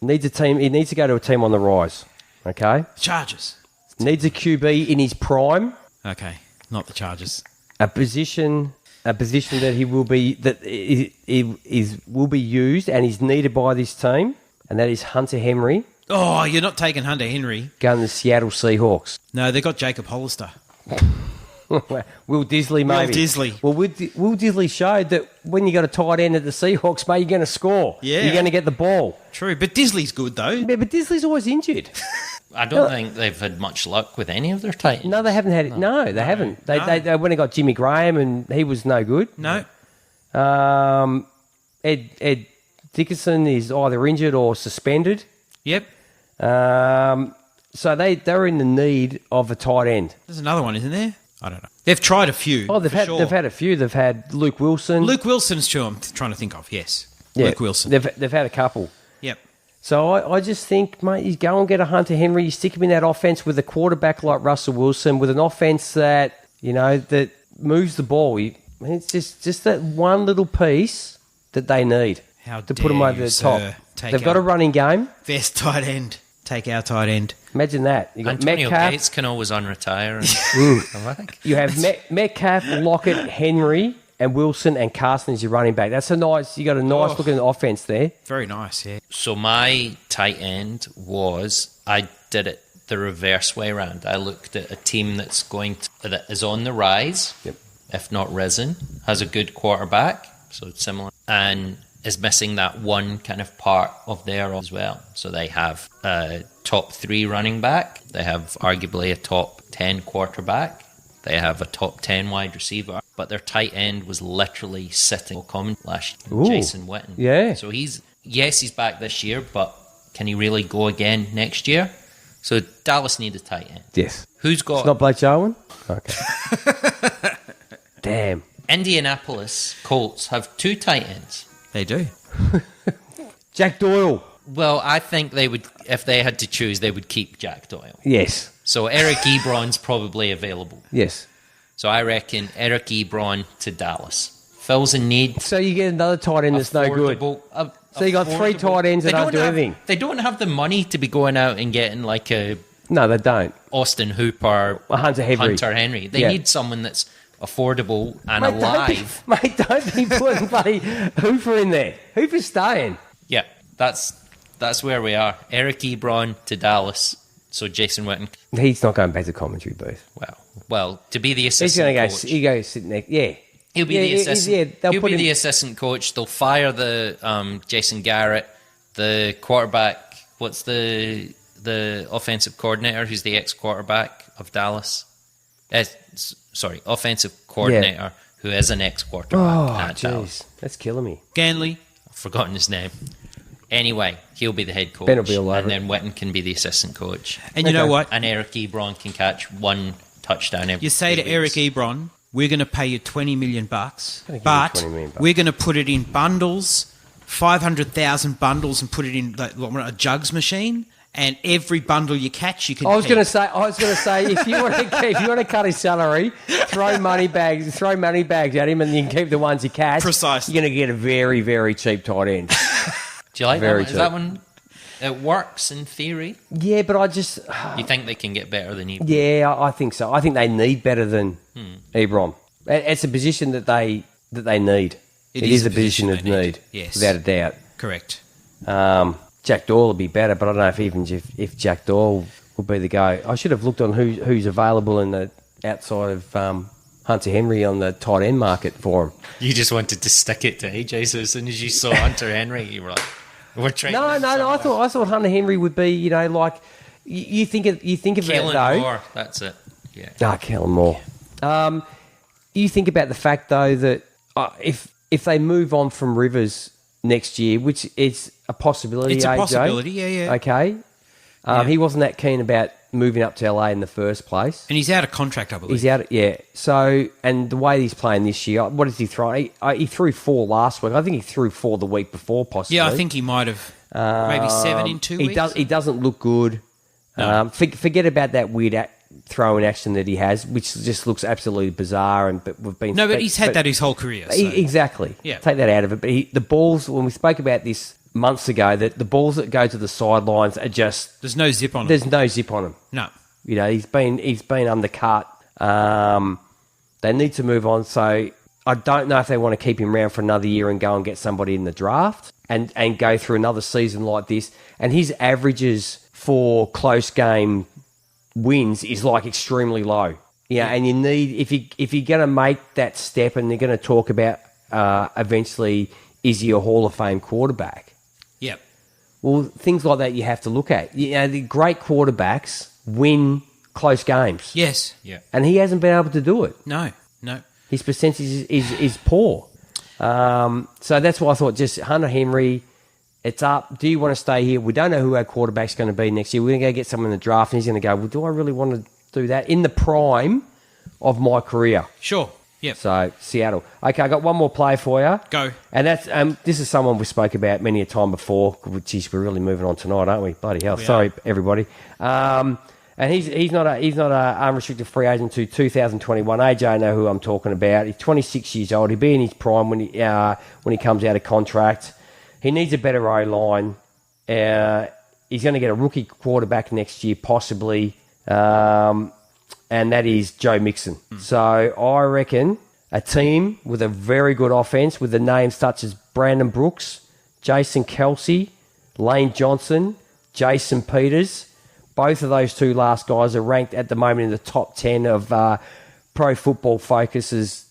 Needs a team. He needs to go to a team on the rise. Okay. Chargers. Needs a QB in his prime. Okay, not the Chargers. A position that he will be will be used and is needed by this team, and that is Hunter Henry. Oh, you're not taking Hunter Henry. Going to the Seattle Seahawks. No, they got Jacob Hollister. Will Disley, maybe. Will Disley. Well, Will Disley showed that when you got a tight end at the Seahawks, mate, you're going to score. Yeah. You're going to get the ball. True, but Disley's good, though. Yeah, but Disley's always injured. I don't think they've had much luck with any of their tight ends. No, they haven't had it. No, they haven't. They went and got Jimmy Graham, and he was no good. No. Ed Dickerson is either injured or suspended. Yep. So they're in the need of a tight end. There's another one, isn't there? I don't know. They've tried a few. Oh, they've had a few. They've had Luke Wilson. Luke Wilson's who I'm trying to think of. Yes. Yeah, Luke Wilson. They've had a couple. Yep. So I just think, mate, you go and get a Hunter Henry, you stick him in that offense with a quarterback like Russell Wilson, with an offense that, that moves the ball. It's just that one little piece that they need to put them over the top. They've got a running game. Best tight end. Take our tight end. Imagine that. You got Antonio Metcalf. Gates can always unretire. You have Metcalf, Lockett, Henry, and Wilson and Carson as your running back. That's you got a nice looking offense there. Very nice, yeah. So my tight end I did it the reverse way around. I looked at a team that is on the rise, if not risen, has a good quarterback, so it's similar, and is missing that one kind of part of there as well. So they have a top 3 running back. They have arguably a top 10 quarterback. They have a top 10 wide receiver. But their tight end was literally sitting common last year, Jason Witten. Yeah. So he's back this year, but can he really go again next year? So Dallas need a tight end. Yes. Who's got... It's not Blake Jarwin? Okay. Damn. Indianapolis Colts have 2 tight ends. They do. Jack Doyle. Well, I think they would, if they had to choose, they would keep Jack Doyle. Yes. So Eric Ebron's probably available. Yes. So I reckon Eric Ebron to Dallas. Fills a need. So you get another tight end that's no good. So you got 3 tight ends that don't do anything. They don't have the money to be going out and getting like a... No, they don't. Austin Hooper. Hunter Henry. They need someone that's affordable and alive. Don't be putting bloody Hooper in there. Hooper's staying. Yeah, that's where we are. Eric Ebron to Dallas. So Jason Witten. He's not going back to commentary booth. Well, to be the assistant coach. He's going to sit next. Yeah. He'll be the assistant. He'll be the him... assistant coach. They'll fire the Jason Garrett, the quarterback. What's the offensive coordinator? Who's the ex-quarterback of Dallas? Offensive coordinator who is an ex-quarterback at Dallas. That's killing me. Ganley. I've forgotten his name. Anyway, he'll be the head coach. Ben will be all over and then Witten can be the assistant coach. And you know what? And Eric Ebron can catch 1 touchdown every You say to Eric Ebron, we're going to pay you $20 million, but we're going to put it in bundles, 500,000 bundles, and put it in a jugs machine. And every bundle you catch, you can. I was going to say, if you want to cut his salary, throw money bags at him, and you can keep the ones you catch. Precisely. You're going to get a very, very cheap tight end. Do you like that one? Is that one? It works in theory. Yeah, but I just. You think they can get better than Ebron? Yeah, I think so. I think they need better than Ebron. It's a position that they need. It is a position of need. Yes, without a doubt. Correct. Jack Doyle would be better, but I don't know if Jack Doyle will be the go. I should have looked on who's available in the outside of Hunter Henry on the tight end market for him. You just wanted to stick it to AJ, so as soon as you saw Hunter Henry, you were like, "We're trying." No. I thought Hunter Henry would be, like you think of Kellen it though. Moore, that's it. Yeah. Kellen Moore. You think about the fact though that if they move on from Rivers next year, which is a possibility. It's a AJ, possibility, yeah. Okay. He wasn't that keen about moving up to LA in the first place. And he's out of contract, I believe. He's out, yeah. So, and the way he's playing this year, what does he throw? He threw 4 last week. I think he threw 4 the week before, possibly. Yeah, I think he might have maybe 7 in 2 weeks. He doesn't look good. No. Forget about that weird throwing action that he has, which just looks absolutely bizarre. But he's had that his whole career. So. Exactly. Yeah. Take that out of it. But the balls, when we spoke about this months ago, that the balls that go to the sidelines are just... There's no zip on them. There's no zip on them. No. You know, he's been undercut. They need to move on. So I don't know if they want to keep him around for another year and go and get somebody in the draft and go through another season like this. And his averages for close game wins is like extremely low. Yeah, and you need, if you're going to make that step, and they're going to talk about eventually, is he a Hall of Fame quarterback? Yep. Well, things like that you have to look at. You know, the great quarterbacks win close games. Yes. Yeah. And he hasn't been able to do it. No. His percentage is poor. So that's why I thought just Hunter Henry, it's up. Do you want to stay here? We don't know who our quarterback's going to be next year. We're going to go get someone in the draft, and he's going to go, well, do I really want to do that in the prime of my career? Sure. Yep. So, Seattle. Okay, I got one more play for you. Go. And that's this is someone we spoke about many a time before. Geez, we're really moving on tonight, aren't we? Bloody hell. Sorry, everybody. And he's not a unrestricted free agent to 2021. AJ know who I'm talking about. He's 26 years old. He'll be in his prime when he comes out of contract. He needs a better O-line. He's going to get a rookie quarterback next year, possibly. And that is Joe Mixon. So I reckon a team with a very good offense with the names such as Brandon Brooks, Jason Kelsey, Lane Johnson, Jason Peters. Both of those 2 last guys are ranked at the moment in the top 10 of Pro Football Focus's,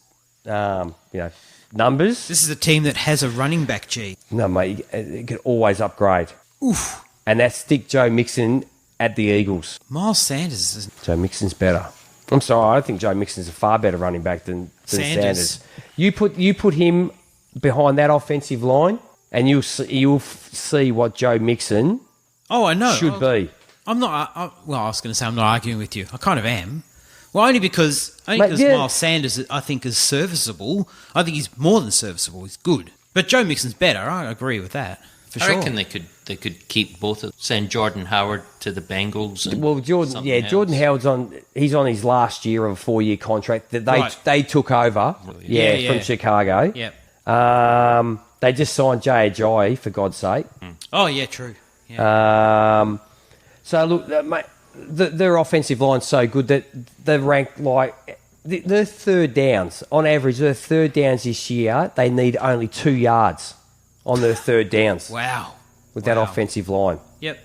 numbers. This is a team that has a running back, G. No, mate, you can always upgrade. Oof. And that's stick Joe Mixon at the Eagles. Miles Sanders is... Joe Mixon's better. I'm sorry, I think Joe Mixon's a far better running back than Sanders. You put him behind that offensive line, and you'll see what Joe Mixon I know. should be. I'm not... I was going to say I'm not arguing with you. I kind of am. Well, only because Miles Sanders, I think, is serviceable. I think he's more than serviceable. He's good. But Joe Mixon's better. I agree with that. For sure. I reckon they could keep both of them. Send Jordan Howard to the Bengals. Well, Jordan Howard's on his last year of a 4-year contract that they took over. From Chicago. Yep. They just signed Jay Ajayi, for God's sake. Oh yeah, true. Yeah. So look, mate, their offensive line's so good that they're ranked like their third downs on average. Their third downs this year, they need only 2 yards on their third downs. Wow. With that offensive line. Yep.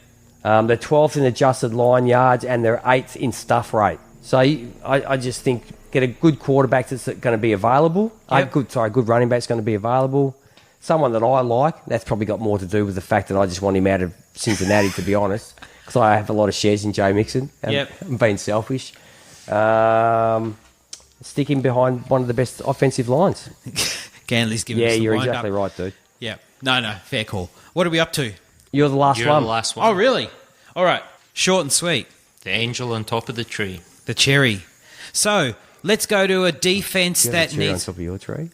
They're 12th in adjusted line yards and they're 8th in stuff rate. So I just think get a good quarterback that's going to be available. Yep. Good running back's going to be available. Someone that I like. That's probably got more to do with the fact that I just want him out of Cincinnati, to be honest, because I have a lot of shares in Joe Mixon. I'm being selfish. Stick him behind one of the best offensive lines. Ganley's giving us the you're wind exactly up. right, dude. Yeah. No, fair call. What are we up to? You're the last You're one. the last one. Oh, really? All right. Short and sweet. The angel on top of the tree. The cherry. So, let's go to a defense Do you have that a cherry needs... on top of your tree?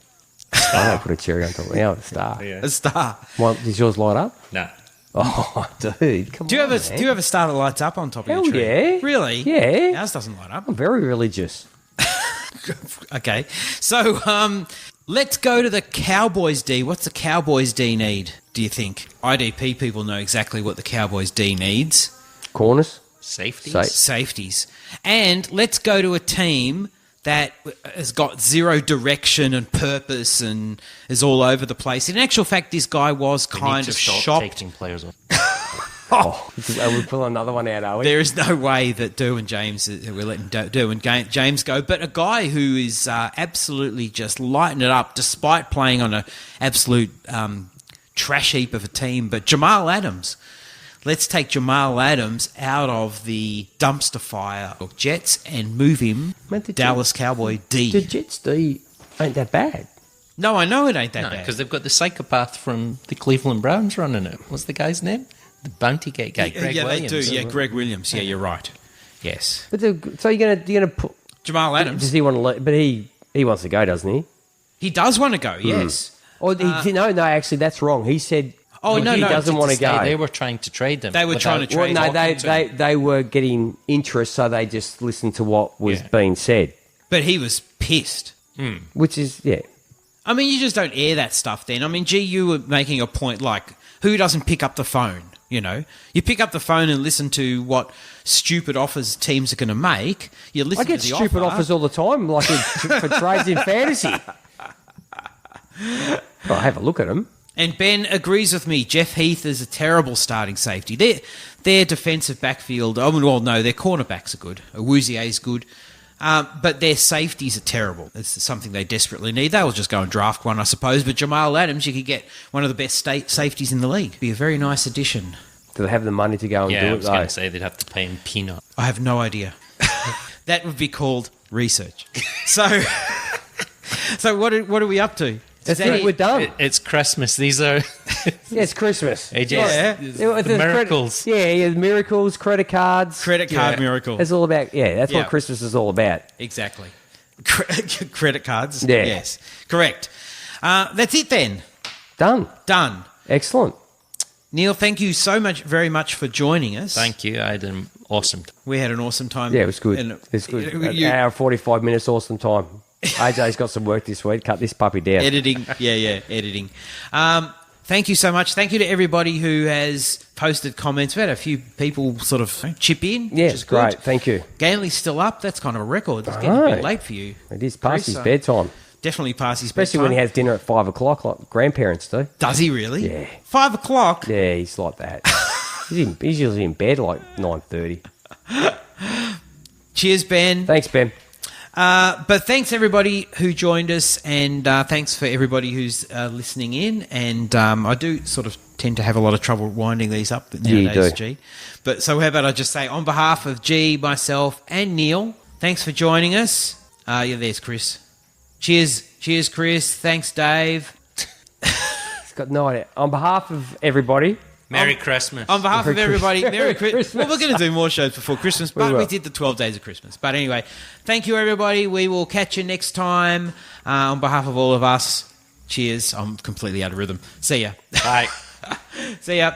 I don't put a cherry on top of a star. Yeah. A star. Does yours light up? Nah. Oh, dude, come Do you on, have a star that lights up on top of Hell your tree? yeah. Really? Yeah. Ours doesn't light up. I'm very religious. Okay. So, let's go to the Cowboys D. What's the Cowboys D need, do you think? IDP people know exactly what the Cowboys D needs. Corners? Safeties. Safeties. And let's go to a team that has got zero direction and purpose and is all over the place. In actual fact, this guy was kind of shocked. Taking players off. We'll pull another one out, are we? There is no way that Derwin James, we're letting Derwin James go, but a guy who is absolutely just lighting it up despite playing on an absolute trash heap of a team. But Jamal Adams, let's take Jamal Adams out of the dumpster fire of Jets and move him Dallas Cowboy D. The Jets D ain't that bad. No, I know it ain't that No, bad. because they've got the psychopath from the Cleveland Browns running it. What's the guy's name? The Bounty Gate guy, Greg Williams. They do. Yeah, Greg Williams. Yeah, you're right. Yes. But so you're gonna put Jamal Adams. Does he want to? But he wants to go, doesn't he? He does want to go. Yes. Or no, actually, that's wrong. He said. He doesn't want to go. They were trying to trade them. They were trying to trade Well, him. no, they were getting interest, so they just listened to what was being said. But he was pissed. Which is, I mean, you just don't air that stuff then. I mean, you were making a point like, who doesn't pick up the phone, you know? You pick up the phone and listen to what stupid offers teams are going to make. You listen I get to the stupid offer. offers all the time, like for trades in fantasy. Well, have a look at them. And Ben agrees with me. Jeff Heath is a terrible starting safety. Their defensive backfield, their cornerbacks are good. Awuzie's good. But their safeties are terrible. It's something they desperately need. They'll just go and draft one, I suppose. But Jamal Adams, you could get one of the best safeties in the league. Be a very nice addition. Do they have the money to go and do it, I was going to say they'd have to pay him peanut. I have no idea. That would be called research. So what are we up to? That's it, we're done. It's Christmas. These are... It's Christmas. AJ, the miracles. Miracles, credit cards. Credit card miracles. It's all about, that's what Christmas is all about. Exactly. Credit cards. Yeah. Yes. Correct. That's it then. Done. Excellent. Neil, thank you very much for joining us. Thank you. I had an awesome time. We had an awesome time. Yeah, it was good. It's good. An hour and 45 minutes, awesome time. AJ's got some work this week. Cut this puppy down. Editing. Editing. Thank you so much. Thank you to everybody who has posted comments. We had a few people sort of chip in. Yeah, which is great. good. Thank you. Ganley's still up. That's kind of a record. It's getting a bit late for you. It is past his bedtime. Definitely past his bedtime. Especially when he has dinner at 5 o'clock like grandparents do. Does he really? Yeah. 5 o'clock? Yeah, he's like that. he's usually in bed like 9:30. Cheers, Ben. Thanks, Ben. But thanks everybody who joined us, and thanks for everybody who's listening in. And I do sort of tend to have a lot of trouble winding these up nowadays, G. But so how about I just say on behalf of G, myself, and Neil, thanks for joining us. There's Chris. Cheers, Chris. Thanks, Dave. He's got no idea. On behalf of everybody. Merry Christmas. On behalf of everybody, Merry Christmas. Well, we're going to do more shows before Christmas, but we will. did the 12 days of Christmas. But anyway, thank you, everybody. We will catch you next time. On behalf of all of us, cheers. I'm completely out of rhythm. See ya. Bye. See ya.